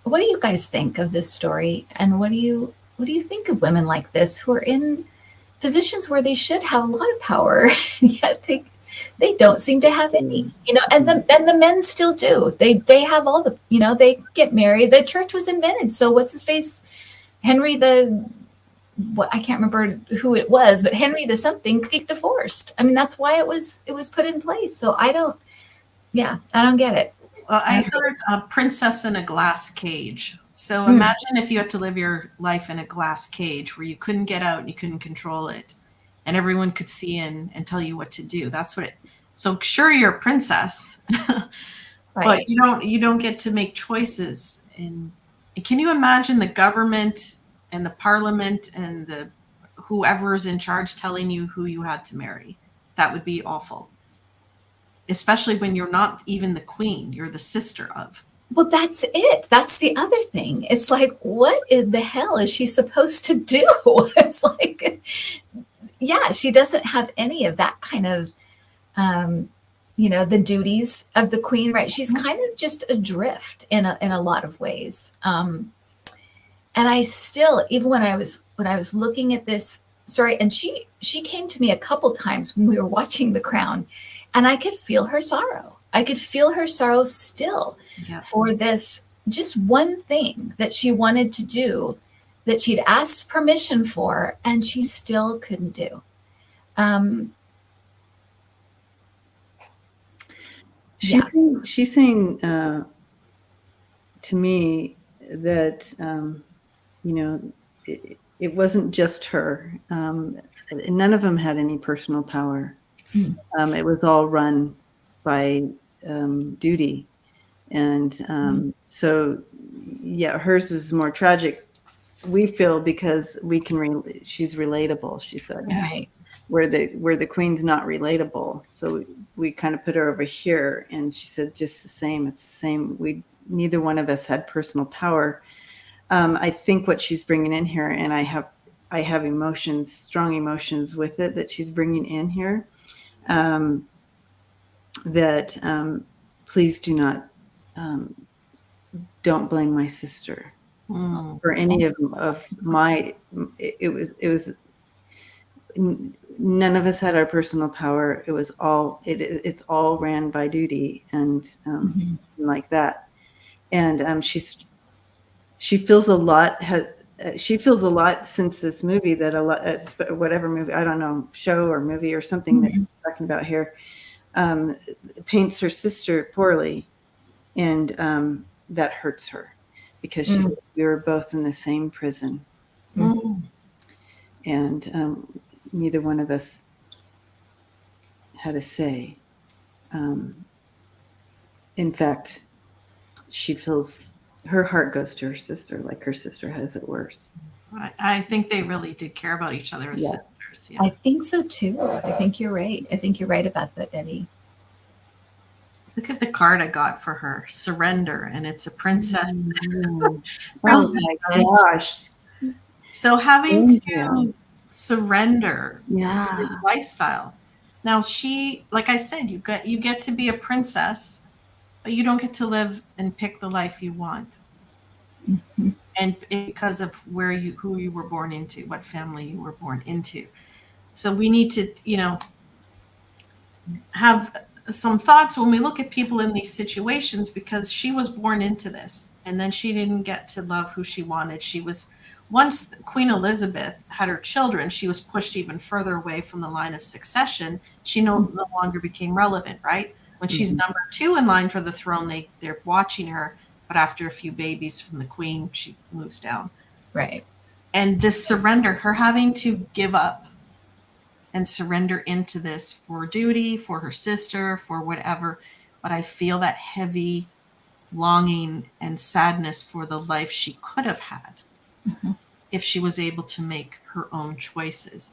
what do you guys think of this story? And what do you think of women like this who are in positions where they should have a lot of power, yet they don't seem to have any, and the men still do. They have all the, they get married. The church was invented. So what's his face? Henry I can't remember who it was, but Henry the something got divorced. I mean, that's why it was put in place. So I don't get it. Well, I heard a princess in a glass cage. So imagine if you had to live your life in a glass cage where you couldn't get out and you couldn't control it, and everyone could see in and tell you what to do. That's what it. So sure, you're a princess, but you don't get to make choices. And can you imagine the government and the parliament and the whoever's in charge telling you who you had to marry? That would be awful. Especially when you're not even the queen, you're the sister of. Well, that's it. That's the other thing. It's like, what in the hell is she supposed to do? It's like, yeah, she doesn't have any of that kind of, the duties of the queen, right? She's kind of just adrift in a lot of ways. And I still, even when I was looking at this story, and she came to me a couple times when we were watching The Crown, and I could feel her sorrow. I could feel her sorrow still for this just one thing that she wanted to do, that she'd asked permission for, and she still couldn't do. She's saying to me that it wasn't just her. None of them had any personal power. It was all run by duty, and so yeah, hers is more tragic, we feel, because we can she's relatable, she said, right, where the queen's not relatable, so we kind of put her over here. And she said just the same, it's the same, neither one of us had personal power. I think what she's bringing in here, and I have emotions, strong emotions with it that she's bringing in here, that please do not, don't blame my sister for any of my, it was none of us had our personal power. It was all, it's all ran by duty, and like that. And she feels a lot, she feels a lot since this movie, that a lot, whatever movie, I don't know, show or movie or something that we're talking about here, paints her sister poorly, and that hurts her, because she said we were both in the same prison, and neither one of us had a say. In fact, she feels her heart goes to her sister, like her sister has it worse. I think they really did care about each other as sisters. Yeah. I think so too. I think you're right. I think you're right about that, Eddie. Look at the card I got for her, surrender, and it's a princess. Oh Princess. my gosh. So having Yeah. to surrender Yeah. his lifestyle. Now like I said, you get to be a princess, but you don't get to live and pick the life you want. Mhm. And because of who you were born into, what family you were born into. So we need to, have some thoughts when we look at people in these situations, because she was born into this and then she didn't get to love who she wanted. Once Queen Elizabeth had her children, she was pushed even further away from the line of succession. She no longer became relevant, right? When she's number 2 in line for the throne, they're watching her, but after a few babies from the queen, she moves down. Right. And this surrender, her having to give up and surrender into this for duty, for her sister, for whatever. But I feel that heavy longing and sadness for the life she could have had if she was able to make her own choices.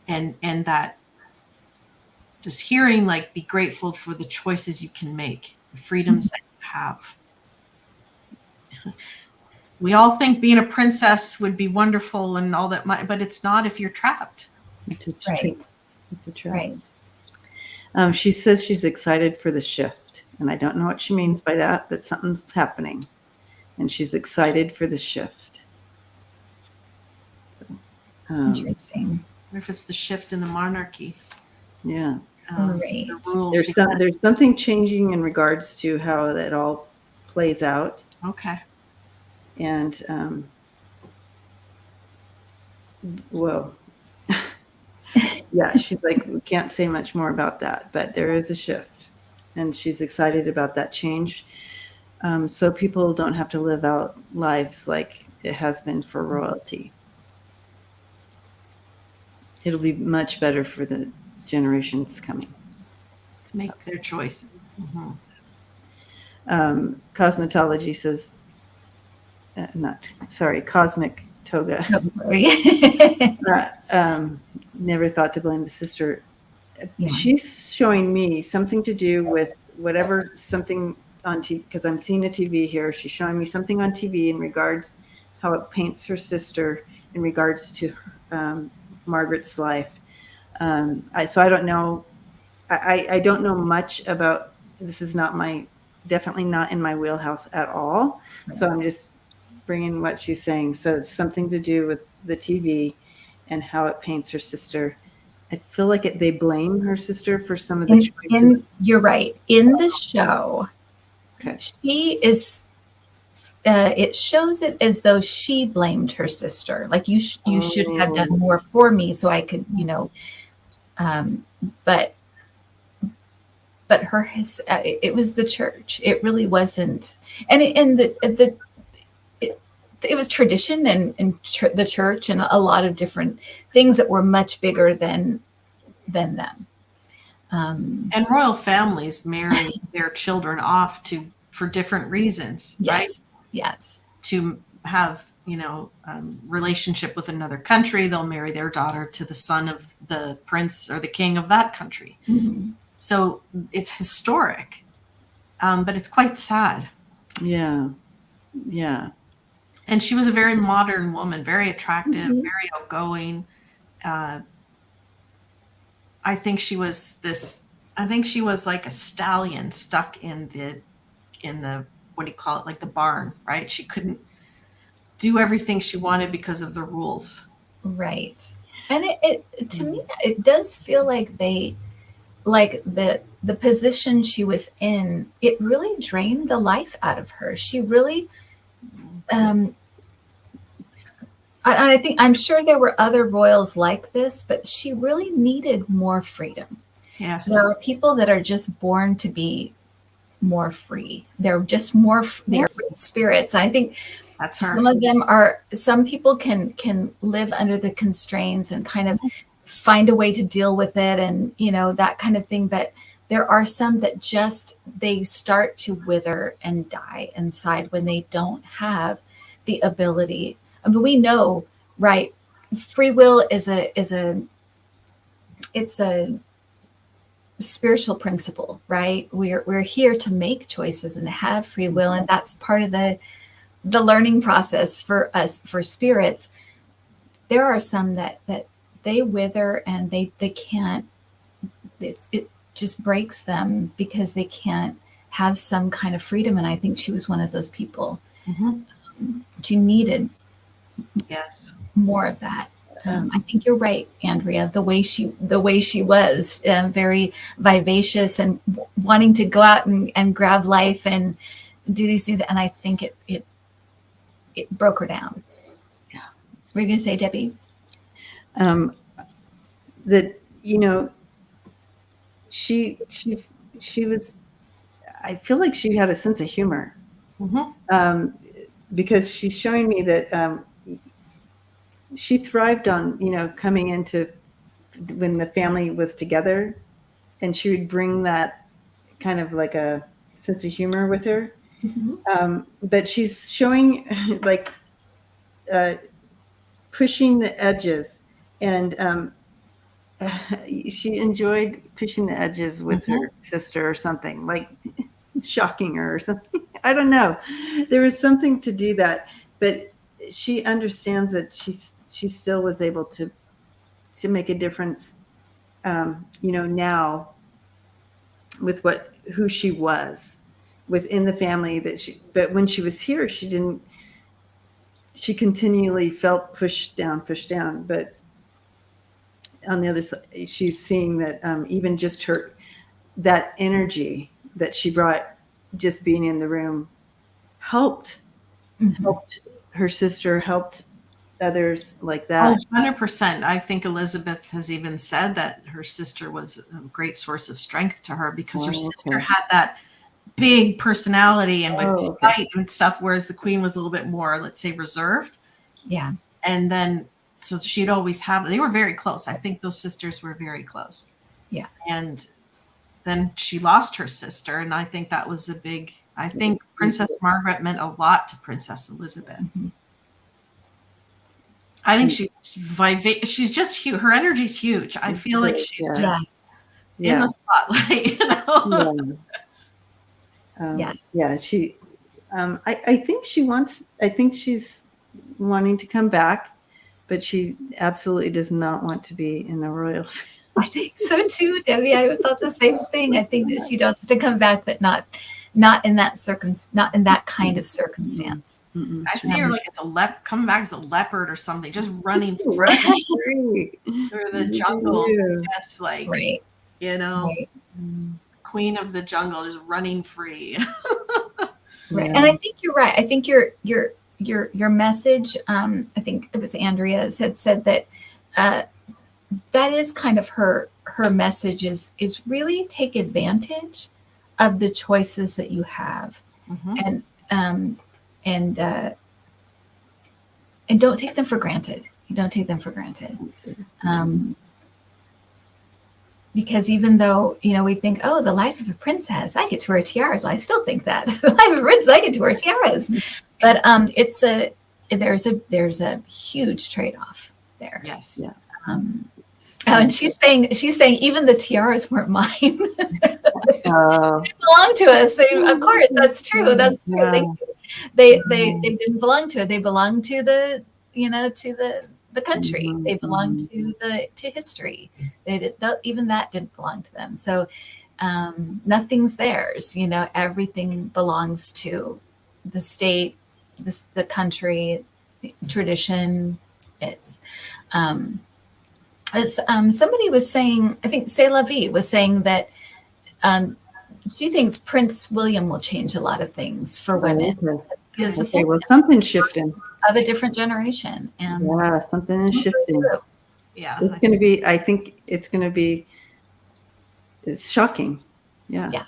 And that just hearing, like, be grateful for the choices you can make, the freedoms that you have. We all think being a princess would be wonderful and all that, but it's not if you're trapped. It's Right. true. It's a trap. Right. She says she's excited for the shift, and I don't know what she means by that, but something's happening, and she's excited for the shift. So, Interesting. Or if it's the shift in the monarchy. Yeah. Right. The rules. There's something changing in regards to how that all plays out. Okay. And whoa. Yeah, she's like, we can't say much more about that, but there is a shift, and she's excited about that change. So people don't have to live out lives like it has been for royalty. It'll be much better for the generations coming. To make their choices. Mm-hmm. Cosmetology says, Cosmic Toga. Never thought to blame the sister. Yeah. She's showing me something to do with something on TV, because I'm seeing a TV here. She's showing me something on TV in regards how it paints her sister in regards to Margaret's life. So I don't know. I don't know much about this. Is definitely not in my wheelhouse at all. Right. So I'm just bringing what she's saying. So it's something to do with the TV and how it paints her sister. I feel like they blame her sister for some of the choices. You're right. In the show, okay, she is. It shows it as though she blamed her sister. Like you should have done more for me, so I could, But it was the church. It really wasn't, and it was tradition and the church and a lot of different things that were much bigger than them. And royal families marry their children off for different reasons, yes, right? Yes. To have, relationship with another country, they'll marry their daughter to the son of the prince or the king of that country. Mm-hmm. So it's historic, but it's quite sad. Yeah. Yeah. And she was a very modern woman, very attractive, very outgoing. I think she was like a stallion stuck in the what do you call it? Like the barn, right? She couldn't do everything she wanted because of the rules. Right. And it to me, it does feel like the position she was in, it really drained the life out of her. She really, and I think, I'm sure there were other royals like this, but she really needed more freedom. Yes. There are people that are just born to be more free. They're just they're free spirits. I think that's her. Some people can live under the constraints and kind of find a way to deal with it and, that kind of thing. But there are some that they start to wither and die inside when they don't have the ability. I mean, we know, right? Free will it's a spiritual principle, right? We're here to make choices and to have free will, and that's part of the learning process for us, for spirits. There are some that they wither and they can't. It just breaks them because they can't have some kind of freedom. And I think she was one of those people. She needed more of that. I think you're right, Andrea. The way she was very vivacious and wanting to go out and grab life and do these things. And I think it broke her down. Yeah. Were you going to say, Debbie? That, she was, I feel like she had a sense of humor. Because she's showing me that she thrived on, coming into when the family was together, and she would bring that kind of like a sense of humor with her. But she's showing like pushing the edges, and she enjoyed pushing the edges with her sister or something, like shocking her or something. I don't know. There was something to do that, but she understands that she still was able to make a difference, now with who she was within the family, but when she was here, she continually felt pushed down, but on the other side, she's seeing that even just that energy that she brought, just being in the room, helped her sister, helped others like that. 100%. I think Elizabeth has even said that her sister was a great source of strength to her, because her sister had that big personality and would fight and stuff, whereas the Queen was a little bit more, let's say, reserved. Yeah. And then, so she'd always they were very close. I think those sisters were very close. Yeah. And then she lost her sister. And I think that was I think Princess Margaret meant a lot to Princess Elizabeth. I think she's just huge. Her energy's huge. I feel like she's just in the spotlight, Yes. She, I think she's wanting to come back, but she absolutely does not want to be in a royal family. I think so too, Debbie. I thought the same thing. I think that she wants to come back, but not in that kind of circumstance. I see her like coming back as a leopard or something, just running through the jungle. Just like, Queen of the jungle, just running free. Right. And I think you're right. I think your message, I think it was Andrea had said that that is kind of her message is really take advantage of the choices that you have, and don't take them for granted. You don't take them for granted. Because even though, we think, oh, the life of a princess, I get to wear tiaras. Well, I still think that the life of a princess, I get to wear tiaras. But there's a huge trade-off there. Yes. Yeah. And she's saying even the tiaras weren't mine. They belong to us. Of course, that's true. That's true. Yeah. They didn't belong to it. They belong to the the country. They belong to history. Even that didn't belong to them. So nothing's theirs. Everything belongs to the state, the country, tradition. It's as somebody was saying, I think C'est La Vie was saying that she thinks Prince William will change a lot of things for women. Well, something's shifting. Of a different generation. And something is shifting. Yeah. It's going to be, I think it's going to be, it's shocking. Yeah.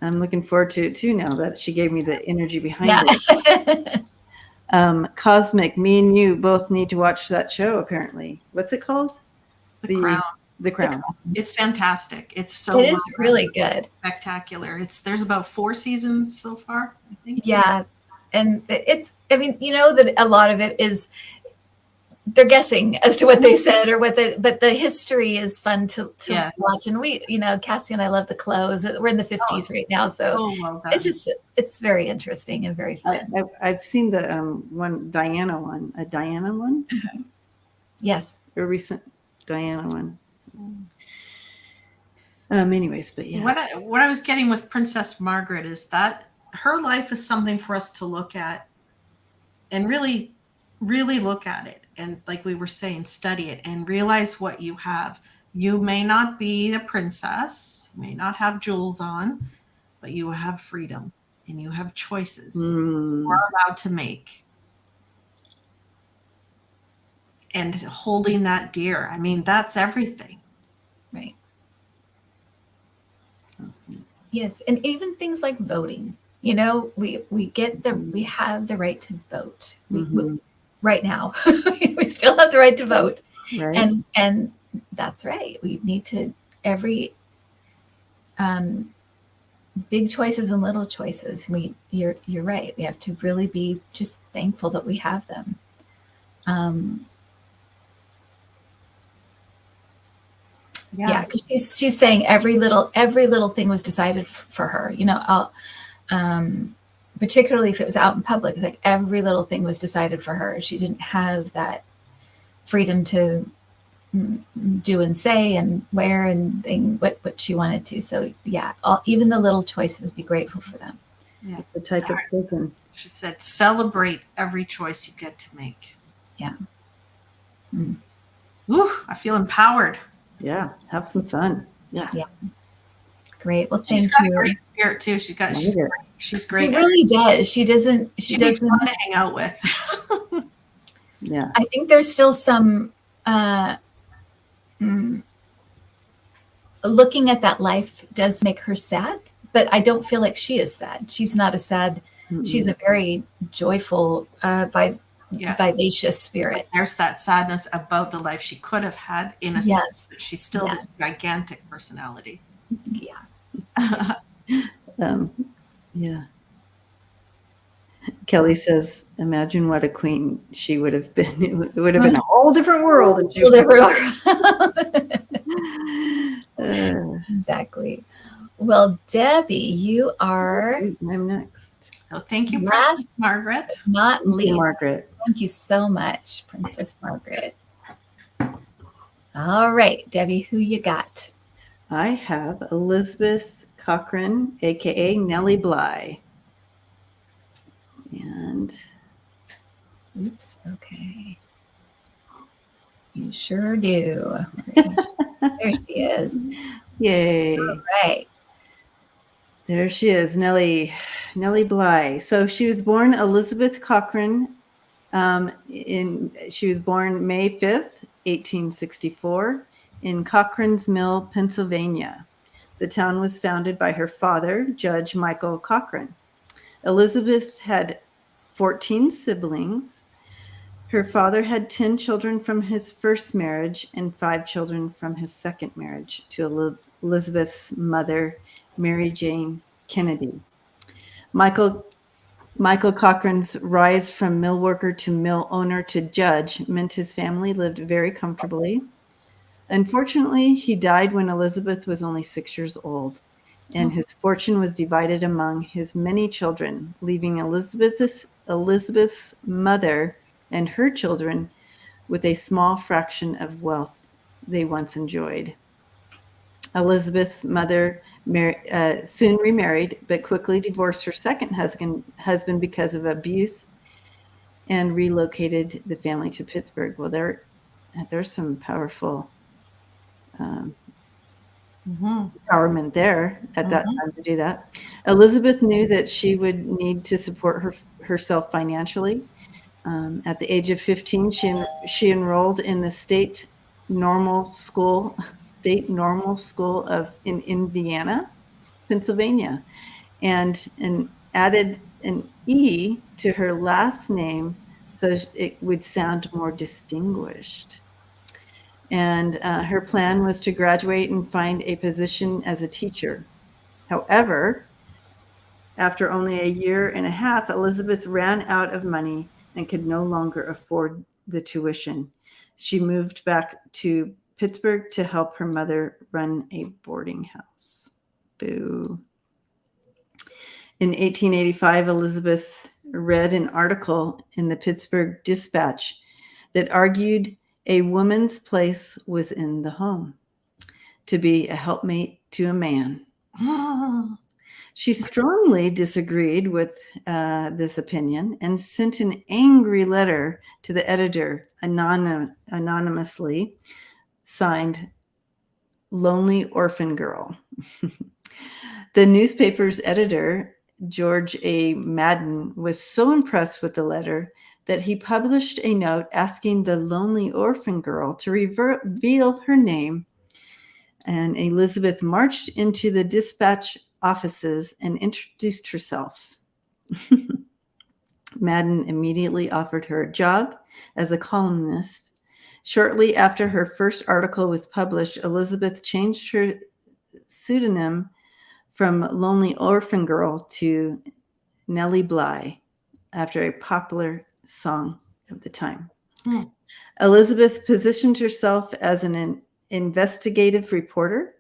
I'm looking forward to it too, now that she gave me the energy behind it. Cosmic, me and you both need to watch that show, apparently. What's it called? The Crown. The Crown. It's fantastic. It's it is really good. Spectacular. There's about 4 seasons so far, I think. Yeah. And that a lot of it is they're guessing as to what they said or but the history is fun to Yes. watch. And we, Cassie and I love the clothes. We're in the 50s right now. So well done. it's very interesting and very fun. I've seen the Diana one. Yes. A recent Diana one. Anyways, but yeah. What I was getting with Princess Margaret is that her life is something for us to look at and really, really look at it. And like we were saying, study it and realize what you have. You may not be a princess, may not have jewels on, but you have freedom and you have choices you are allowed to make. And holding that dear, I mean, that's everything. Right. Awesome. Yes. And even things like voting, we have the right to vote. We right now, we still have the right to vote. Right. And that's right. We need to every big choices and little choices. You're right. We have to really be just thankful that we have them. Yeah, because she's saying every little thing was decided for her. Particularly if it was out in public, it's like every little thing was decided for her. She didn't have that freedom to do and say and wear and what she wanted to. So yeah, even the little choices, be grateful for them. Yeah, the type of person. She said, celebrate every choice you get to make. Yeah. Ooh, I feel empowered. Yeah, have some fun. Yeah. Great. Well, she's thank got you. A great spirit too. She's great. She's great. She really does. She doesn't. She'd be fun to hang out with. Yeah. I think there's still some looking at that life does make her sad, but I don't feel like she is sad. She's not a sad. She's a very joyful, vivacious spirit. There's that sadness about the life she could have had in a sense, but she's still this gigantic personality. Yeah. Yeah. Kelly says, imagine what a queen she would have been. It would have been a whole different world. Exactly. Well, Debbie, you are. I'm next. So thank you, Princess Margaret. Not least. Margaret. Thank you so much, Princess Margaret. All right, Debbie, who you got? I have Elizabeth Cochran, aka Nellie Bly. And oops, okay. You sure do. There she is. Yay. All right. There she is, Nellie Bly. So she was born Elizabeth Cochran. She was born May 5th, 1864, in Cochran's Mill, Pennsylvania. The town was founded by her father, Judge Michael Cochran. Elizabeth had 14 siblings. Her father had 10 children from his first marriage and 5 children from his second marriage to Elizabeth's mother, Mary Jane Kennedy. Michael Cochran's rise from mill worker to mill owner to judge meant his family lived very comfortably. Unfortunately, he died when Elizabeth was only 6 years old, and his fortune was divided among his many children, leaving Elizabeth's mother and her children with a small fraction of wealth they once enjoyed. Elizabeth's mother soon remarried, but quickly divorced her second husband because of abuse and relocated the family to Pittsburgh. Well, there's some powerful empowerment there at that time to do that. Elizabeth knew that she would need to support herself financially. At the age of 15, she enrolled in the state normal school in Indiana, Pennsylvania, and added an E to her last name so it would sound more distinguished. And her plan was to graduate and find a position as a teacher. However, after only a year and a half, Elizabeth ran out of money and could no longer afford the tuition. She moved back to Pittsburgh to help her mother run a boarding house. Boo. In 1885, Elizabeth read an article in the Pittsburgh Dispatch that argued a woman's place was in the home, to be a helpmate to a man. She strongly disagreed with this opinion and sent an angry letter to the editor, anonymously, signed Lonely Orphan Girl. The newspaper's editor, George A. Madden, was so impressed with the letter that he published a note asking the Lonely Orphan Girl to reveal her name. And Elizabeth marched into the Dispatch offices and introduced herself. Madden immediately offered her a job as a columnist. Shortly after her first article was published, Elizabeth changed her pseudonym from Lonely Orphan Girl to Nellie Bly, after a popular song of the time. Elizabeth positioned herself as an investigative reporter.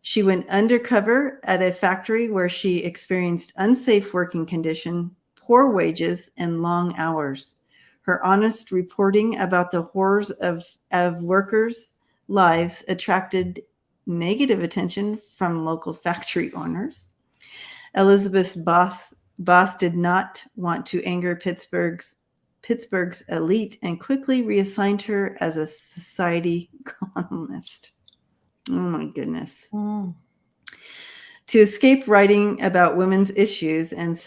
She went undercover at a factory where she experienced unsafe working conditions, poor wages, and long hours. Her honest reporting about the horrors of workers' lives attracted negative attention from local factory owners. Elizabeth's boss did not want to anger Pittsburgh's elite and quickly reassigned her as a society columnist. Oh my goodness. To escape writing about women's issues and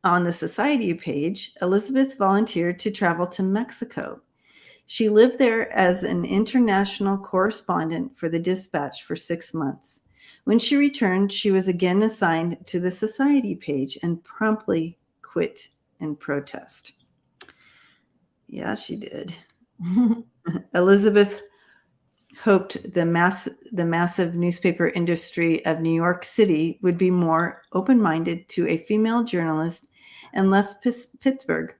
on the society page, Elizabeth volunteered to travel to Mexico. She lived there as an international correspondent for the Dispatch for 6 months. When she returned, she was again assigned to the society page and promptly quit in protest. Yeah, she did. Elizabeth hoped the massive newspaper industry of New York City would be more open-minded to a female journalist and left Pittsburgh.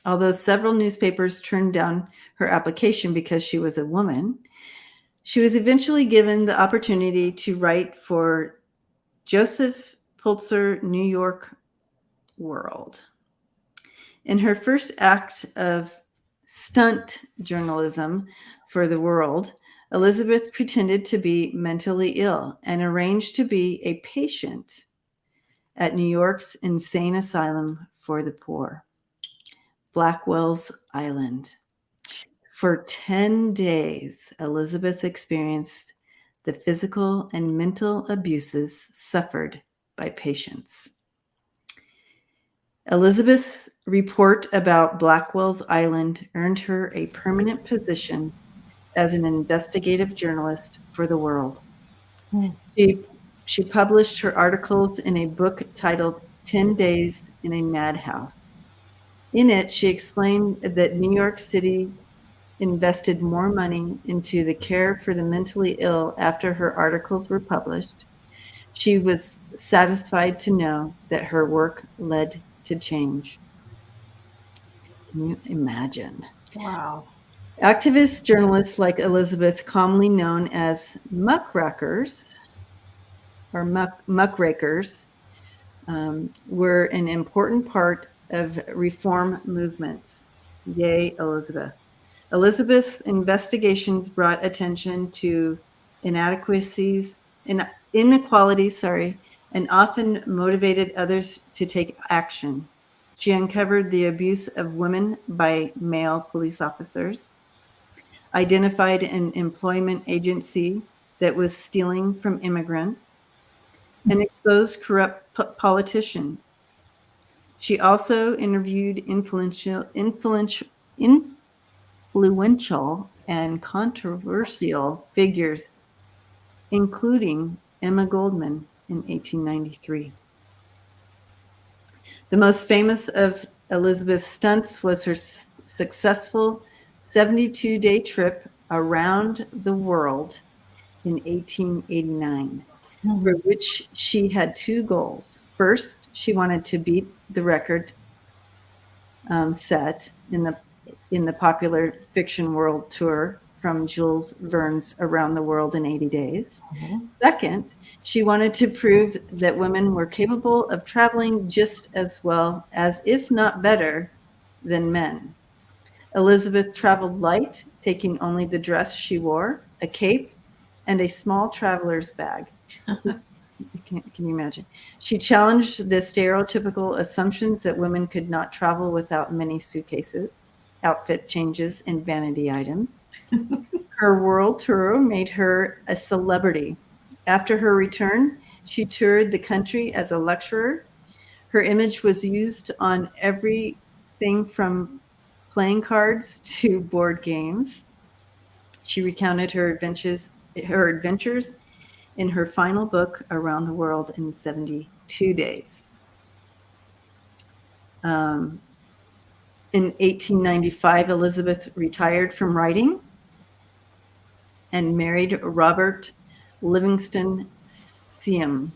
Although several newspapers turned down her application because she was a woman, she was eventually given the opportunity to write for Joseph Pulitzer New York World. In her first act of stunt journalism for the World, Elizabeth pretended to be mentally ill and arranged to be a patient at New York's insane asylum for the poor, Blackwell's Island. For 10 days, Elizabeth experienced the physical and mental abuses suffered by patients. Elizabeth's report about Blackwell's Island earned her a permanent position as an investigative journalist for the World. She published her articles in a book titled 10 Days in a Madhouse. In it, she explained that New York City invested more money into the care for the mentally ill after her articles were published. She was satisfied to know that her work led to change. Can you imagine? Wow. Activist journalists like Elizabeth, commonly known as muckrakers, were an important part of reform movements. Yay, Elizabeth. Elizabeth's investigations brought attention to inequalities, and often motivated others to take action. She uncovered the abuse of women by male police officers, identified an employment agency that was stealing from immigrants, and exposed corrupt politicians. She also interviewed influential and controversial figures, including Emma Goldman in 1893. The most famous of Elizabeth's stunts was her successful 72-day trip around the world in 1889, for which she had two goals. First, she wanted to beat the record set in the popular fiction world tour from Jules Verne's Around the World in 80 Days. Mhm. Second, she wanted to prove that women were capable of traveling just as well as, if not better, than men. Elizabeth traveled light, taking only the dress she wore, a cape, and a small traveler's bag. Can you imagine? She challenged the stereotypical assumptions that women could not travel without many suitcases, outfit changes, and vanity items. Her world tour made her a celebrity. After her return, she toured the country as a lecturer. Her image was used on everything from playing cards to board games. She recounted her adventures in her final book, Around the World in 72 Days. In 1895, Elizabeth retired from writing and married Robert Livingston Seaman.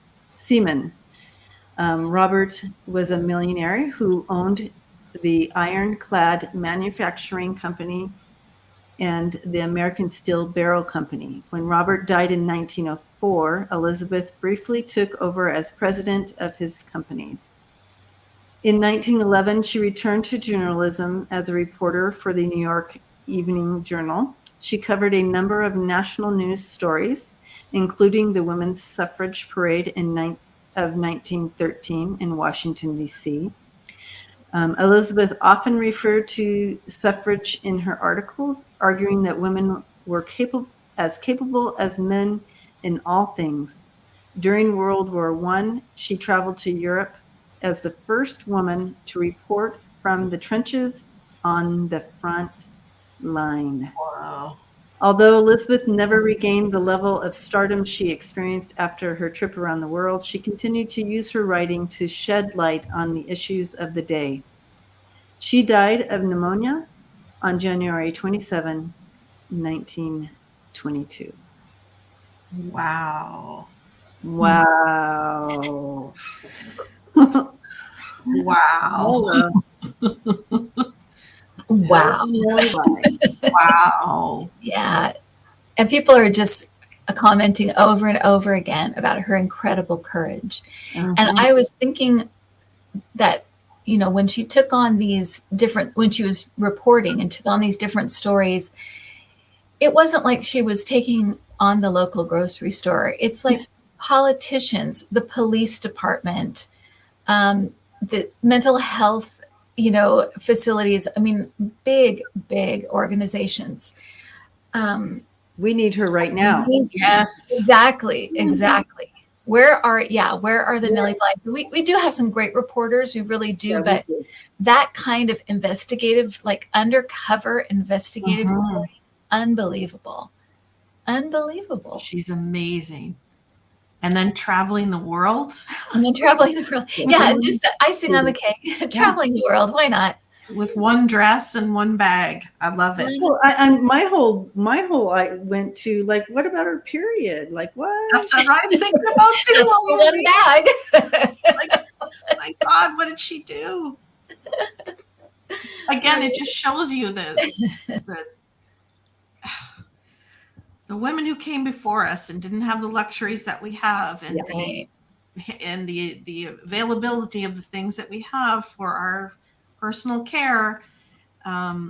Robert was a millionaire who owned the ironclad manufacturing company and the American Steel Barrel Company. When Robert died in 1904, Elizabeth briefly took over as president of his companies. In 1911, she returned to journalism as a reporter for the New York Evening Journal. She covered a number of national news stories, including the women's suffrage parade of 1913 in Washington, D.C. Elizabeth often referred to suffrage in her articles, arguing that women were capable as men in all things. During World War I, she traveled to Europe as the first woman to report from the trenches on the front line. Wow. Although Elizabeth never regained the level of stardom she experienced after her trip around the world, she continued to use her writing to shed light on the issues of the day. She died of pneumonia on January 27, 1922. Wow. Wow. Wow. Wow. Nellie Bly. Wow. Yeah. And people are just commenting over and over again about her incredible courage. Uh-huh. And I was thinking that, you know, when she took on when she was reporting and took on these different stories, it wasn't like she was taking on the local grocery store. It's like politicians, the police department, the mental health, facilities. I mean, big, big organizations. We need her right now. Yes. Exactly. Where are the Nellie Bly? We do have some great reporters, we really do, Yeah, but we do. that kind of investigative, like undercover investigative reporting, unbelievable. She's amazing. And then traveling the world. And then traveling the world. Yeah, just icing on the cake. Traveling the world. Why not? With one dress and one bag. I love it. Well, my whole I went to, like, what about her period? Like, what? That's what I'm thinking about too. That's one bag. My God, what did she do? Again, it just shows you the women who came before us and didn't have the luxuries that we have, and the availability of the things that we have for our personal care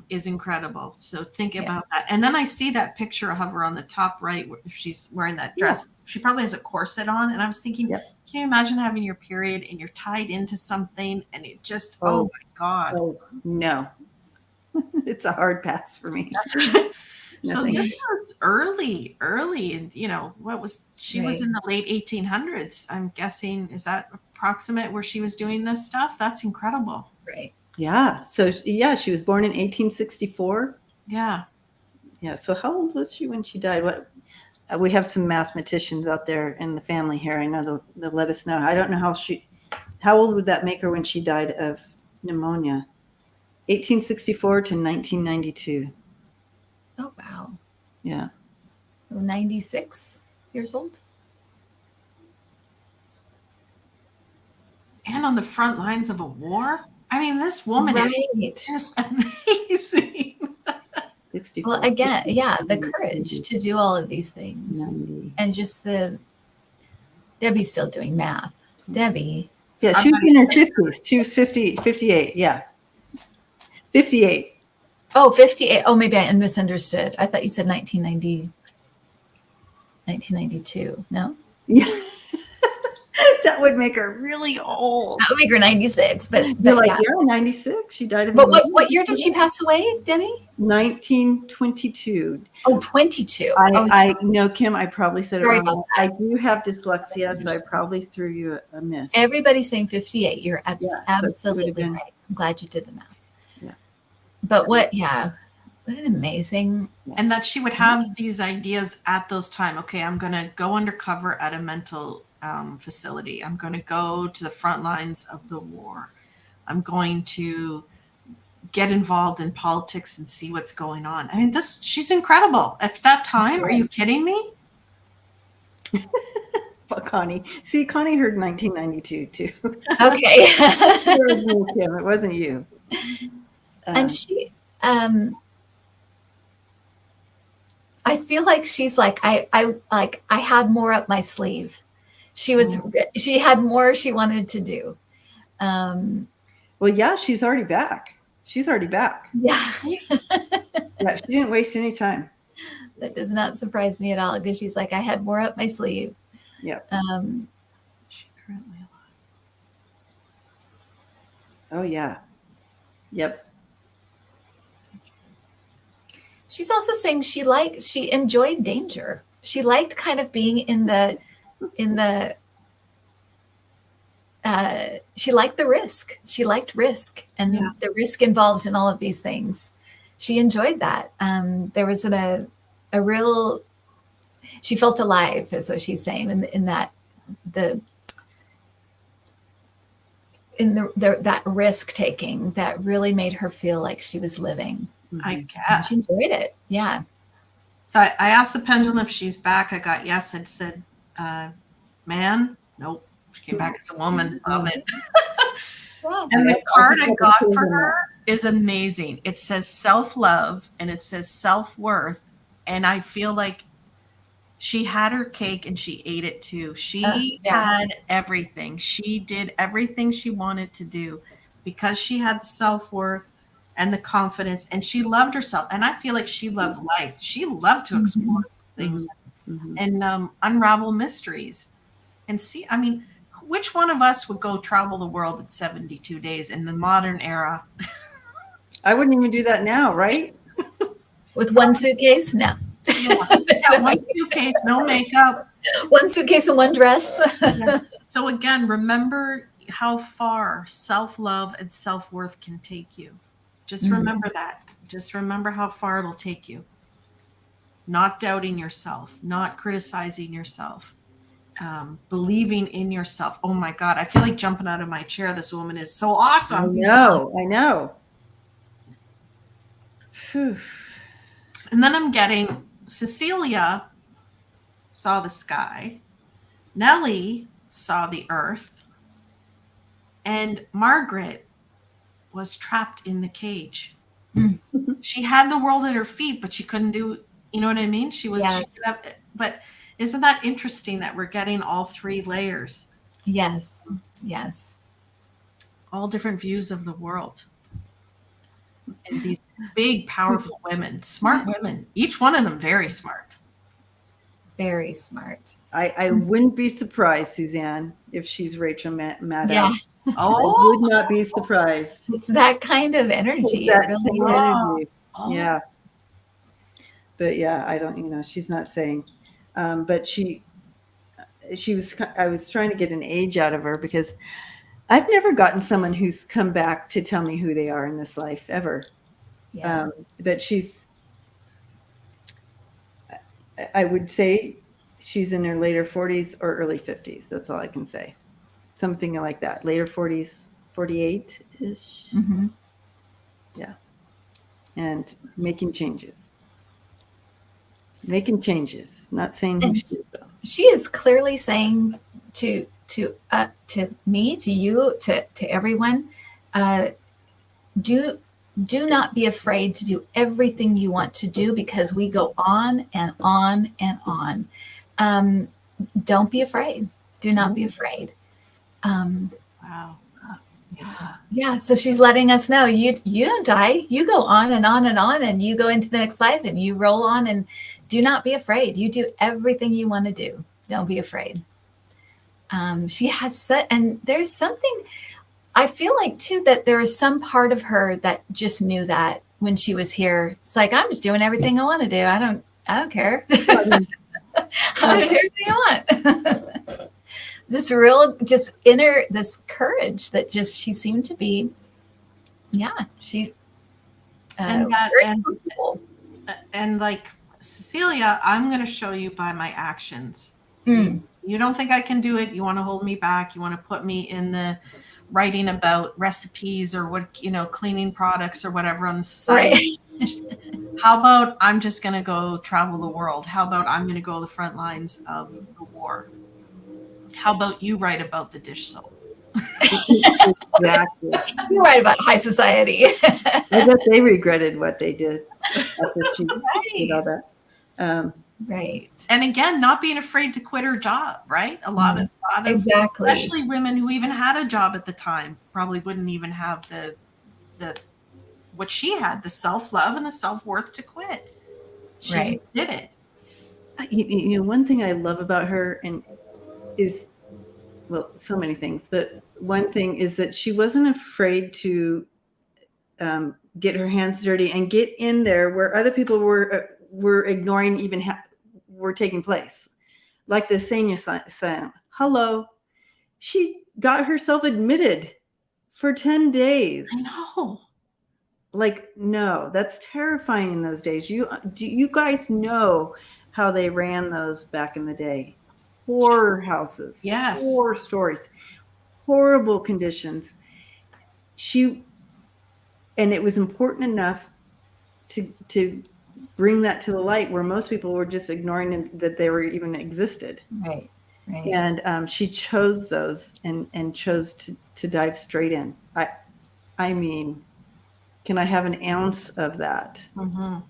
is incredible. So think about that. And then I see that picture of her on the top right where she's wearing that dress. She probably has a corset on, and I was thinking, can you imagine having your period and you're tied into something and it just oh my God. Oh no. It's a hard pass for me. That's right. So this was early, and she was in the late 1800s. I'm guessing, is that approximate where she was doing this stuff? That's incredible. Right. Yeah. So she was born in 1864. Yeah. Yeah. So how old was she when she died? What? We have some mathematicians out there in the family here. I know they'll let us know. I don't know how old would that make her when she died of pneumonia? 1864 to 1992. Oh, wow. Yeah. 96 years old. And on the front lines of a war. I mean, this woman is Right. just amazing. 64. Well, again, yeah, the courage to do all of these things. 90. And just Debbie's still doing math. Debbie. Yeah, she was in her 50s. She was 58. Yeah. 58. Oh, 58. Oh, maybe I misunderstood. I thought you said 1992. No? Yeah. That would make her really old. That would make her 96. But You're like, yeah. 96. She died of But what year did she pass away, Debbie? 1922. Oh, 22. I know, Kim, I probably said it Sorry wrong. about I do have dyslexia, so I probably threw you a miss. Everybody's saying 58. You're Yeah, so it absolutely would've been- right. I'm glad you did the math. Yeah. But what an amazing. And that she would have these ideas at those time. Okay, I'm going to go undercover at a mental facility. I'm going to go to the front lines of the war. I'm going to get involved in politics and see what's going on. I mean, she's incredible. At that time, are you kidding me? Fuck Connie. See, Connie heard 1992 too. Okay. It was me, Kim. It wasn't you. And she, I feel like she's like, I had more up my sleeve. She had more she wanted to do. Well, yeah, she's already back. She's already back. Yeah. Yeah, she didn't waste any time. That does not surprise me at all, because she's like, I had more up my sleeve. Yeah. She currently alive. Oh, yeah. Yep. She's also saying she enjoyed danger. She liked kind of being in the she liked the risk. She liked risk and the risk involved in all of these things. She enjoyed that. There was a real, she felt alive, is what she's saying, in that that risk taking that really made her feel like she was living. I guess. She enjoyed it. Yeah. So I asked the pendulum if she's back. I got yes. It said, man, nope. She came back as a woman. Love it. And the card I got for her is amazing. It says self-love and it says self-worth. And I feel like she had her cake and she ate it too. She had everything. She did everything she wanted to do because she had the self-worth and the confidence, and she loved herself. And I feel like she loved life. She loved to explore things and unravel mysteries and see. I mean, which one of us would go travel the world in 72 days in the modern era? I wouldn't even do that now, right? With one suitcase? No. One suitcase, no makeup. One suitcase and one dress. So again, remember how far self-love and self-worth can take you. Just remember that. Just remember how far it'll take you. Not doubting yourself, not criticizing yourself, believing in yourself. Oh my God, I feel like jumping out of my chair. This woman is so awesome. I know. Whew. And then I'm getting Cecilia saw the sky, Nellie saw the earth, and Margaret was trapped in the cage. She had the world at her feet, but she couldn't do, you know what I mean? She was, but isn't that interesting that we're getting all three layers? Yes. Yes. All different views of the world. And these big, powerful women, smart women, each one of them very smart. Very smart. I wouldn't be surprised, Suzanne, if she's Rachel Maddow. Yeah. I would not be surprised. It's that kind of energy. That It really kind of is. energy. Yeah. But yeah, I don't, she's not saying, but I was trying to get an age out of her because I've never gotten someone who's come back to tell me who they are in this life ever. Yeah. But I would say she's in her later 40s or early 50s. That's all I can say. Something like that. Later 40s, 48-ish. Mm-hmm. Yeah. And making changes. Making changes. Not saying who she is, though. She is clearly saying to me, to you, to everyone, do not be afraid to do everything you want to do, because we go on and on and on. Don't be afraid. Do not be afraid. Wow. Yeah. So she's letting us know you don't die. You go on and on and on, and you go into the next life, and you roll on, and do not be afraid. You do everything you want to do. Don't be afraid. She has and there's something, I feel like too, that there is some part of her that just knew that when she was here. It's like, I'm just doing everything I want to do. I don't care. I'm gonna do everything I want. This real, just inner, this courage that just, she seemed to be, she, and like, Cecilia, I'm going to show you by my actions. You don't think I can do it. You want to hold me back. You want to put me in the writing about recipes or what, cleaning products or whatever on the society. Right. How about I'm just going to go travel the world? How about I'm going to go to the front lines of the war? How about you write about the dish soap? Exactly. You write about high society. I bet they regretted what they did after she did all that. Right. And again, not being afraid to quit her job, right? A lot of exactly, especially women who even had a job at the time, probably wouldn't even have the what she had, the self-love and the self-worth to quit. She did it. One thing I love about her is, well, so many things, but one thing is that she wasn't afraid to get her hands dirty and get in there where other people were ignoring even were taking place. Like the senior sign. Hello. She got herself admitted for 10 days. I know. Like, no, that's terrifying in those days. You guys know how they ran those back in the day. Horror houses. Yes. Horror stories. Horrible conditions. And it was important enough to bring that to the light where most people were just ignoring that they were even existed. Right. And she chose those and chose to dive straight in. I mean, can I have an ounce of that? Mm-hmm.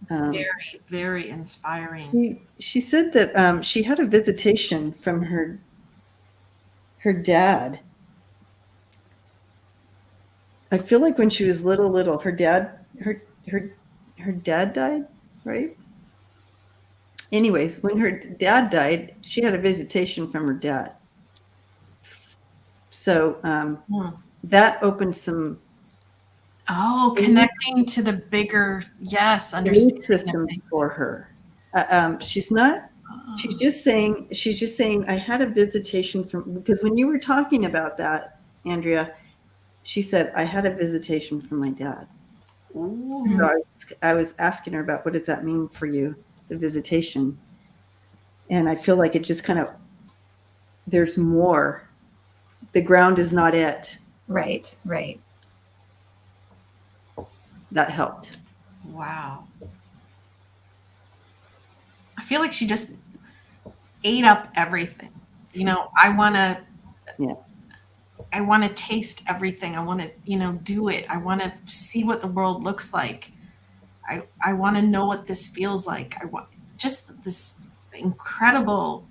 Very, very inspiring. She said that she had a visitation from her dad. I feel like when she was little, her dad died, right? Anyways, when her dad died, she had a visitation from her dad. So that opened some. Oh, connecting to the bigger, understanding system for her. She's not. She's just saying. I had a visitation from, because when you were talking about that, Andrea, she said, I had a visitation from my dad. Ooh. So I was asking her about, what does that mean for you, the visitation? And I feel like it just kind of, there's more. The ground is not it. Right. That helped. Wow. I feel like she just ate up everything. I want to taste everything. I want to, do it. I want to see what the world looks like. I want to know what this feels like. I want just this incredible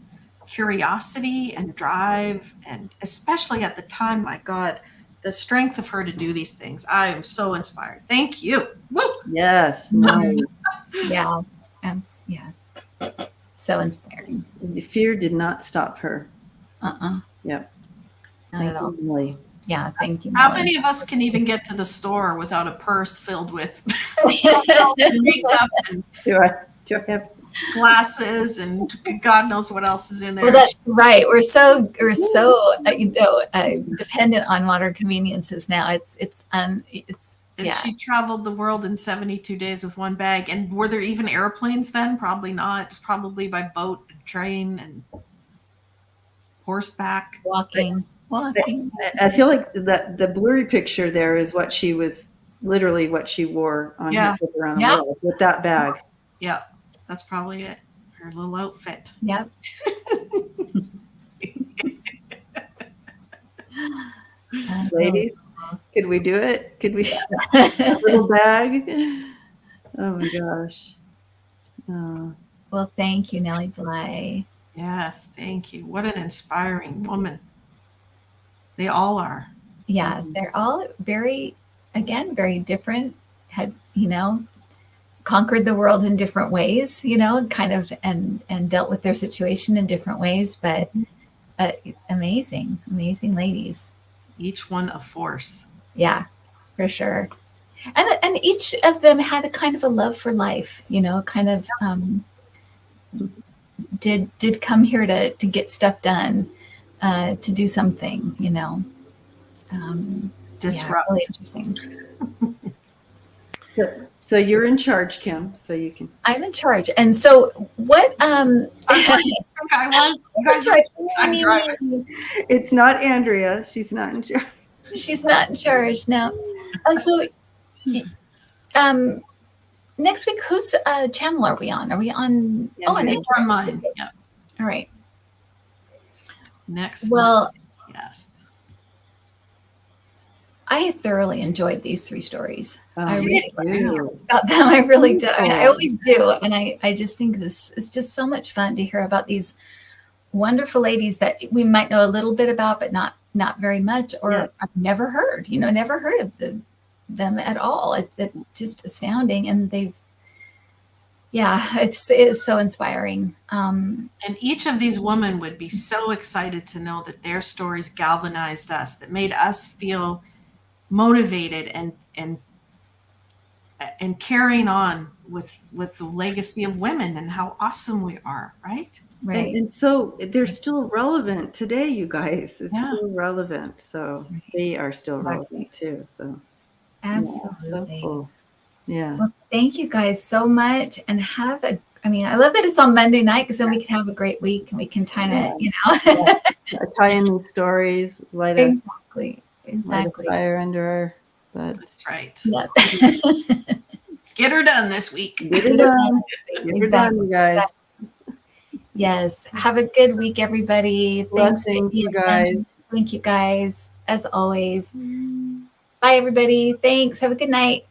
curiosity and drive. And especially at the time, my God, the strength of her to do these things. I am so inspired. Thank you. Woo! Yes. Yeah. So inspiring. The fear did not stop her. Yep. Not at all. Molly. Yeah, thank you, How Molly. many of us can even get to the store without a purse filled with makeup and do I have glasses and God knows what else is in there? Well, that's right. We're so dependent on modern conveniences now. And she traveled the world in 72 days with one bag. And were there even airplanes then? Probably not. Probably by boat, train, and horseback. Walking. I feel like that the blurry picture there is what she was, literally what she wore on her trip around the world with that bag. Yeah, that's probably it. Her little outfit. Yep. Ladies, Could we do it? Could we? A little bag? Oh my gosh. Well, thank you, Nellie Bly. Yes, thank you. What an inspiring woman. They all are. Yeah, they're all very different. Had, conquered the world in different ways, kind of, and dealt with their situation in different ways, but amazing ladies. Each one a force. Yeah, for sure. And each of them had a kind of a love for life, kind of did come here to get stuff done, to do something, Disrupt. Really interesting. So you're in charge, Kim, so you can. I'm in charge. And so what I was. I'm driving. It's not Andrea. She's not in charge. She's not in charge now. So next week, whose channel are we on? Are we on? Yeah, on We're on mine. Yeah. All right. Next. Well, yes. I thoroughly enjoyed these 3 stories. I really do. about them. I really did. I mean, I always do. And I just think this is just so much fun to hear about these wonderful ladies that we might know a little bit about, but not very much, or I've never heard, never heard of them at all. It's just astounding. And it's so inspiring. And each of these women would be so excited to know that their stories galvanized us, that made us feel motivated and carrying on with the legacy of women and how awesome we are, right? Right. And so they're still relevant today, you guys. It's still relevant. So they are still relevant too. So absolutely. So cool. Yeah. Well, thank you guys so much, and I love that it's on Monday night, because then we can have a great week and we can kind of, tie in these stories, light exactly. a fire under our butt. That's right. Yeah. Get her done this week. Get her done. Get her done, you guys. Exactly. Yes. Have a good week, everybody. Thanks to you guys. Thank you guys, as always. Bye, everybody. Thanks. Have a good night.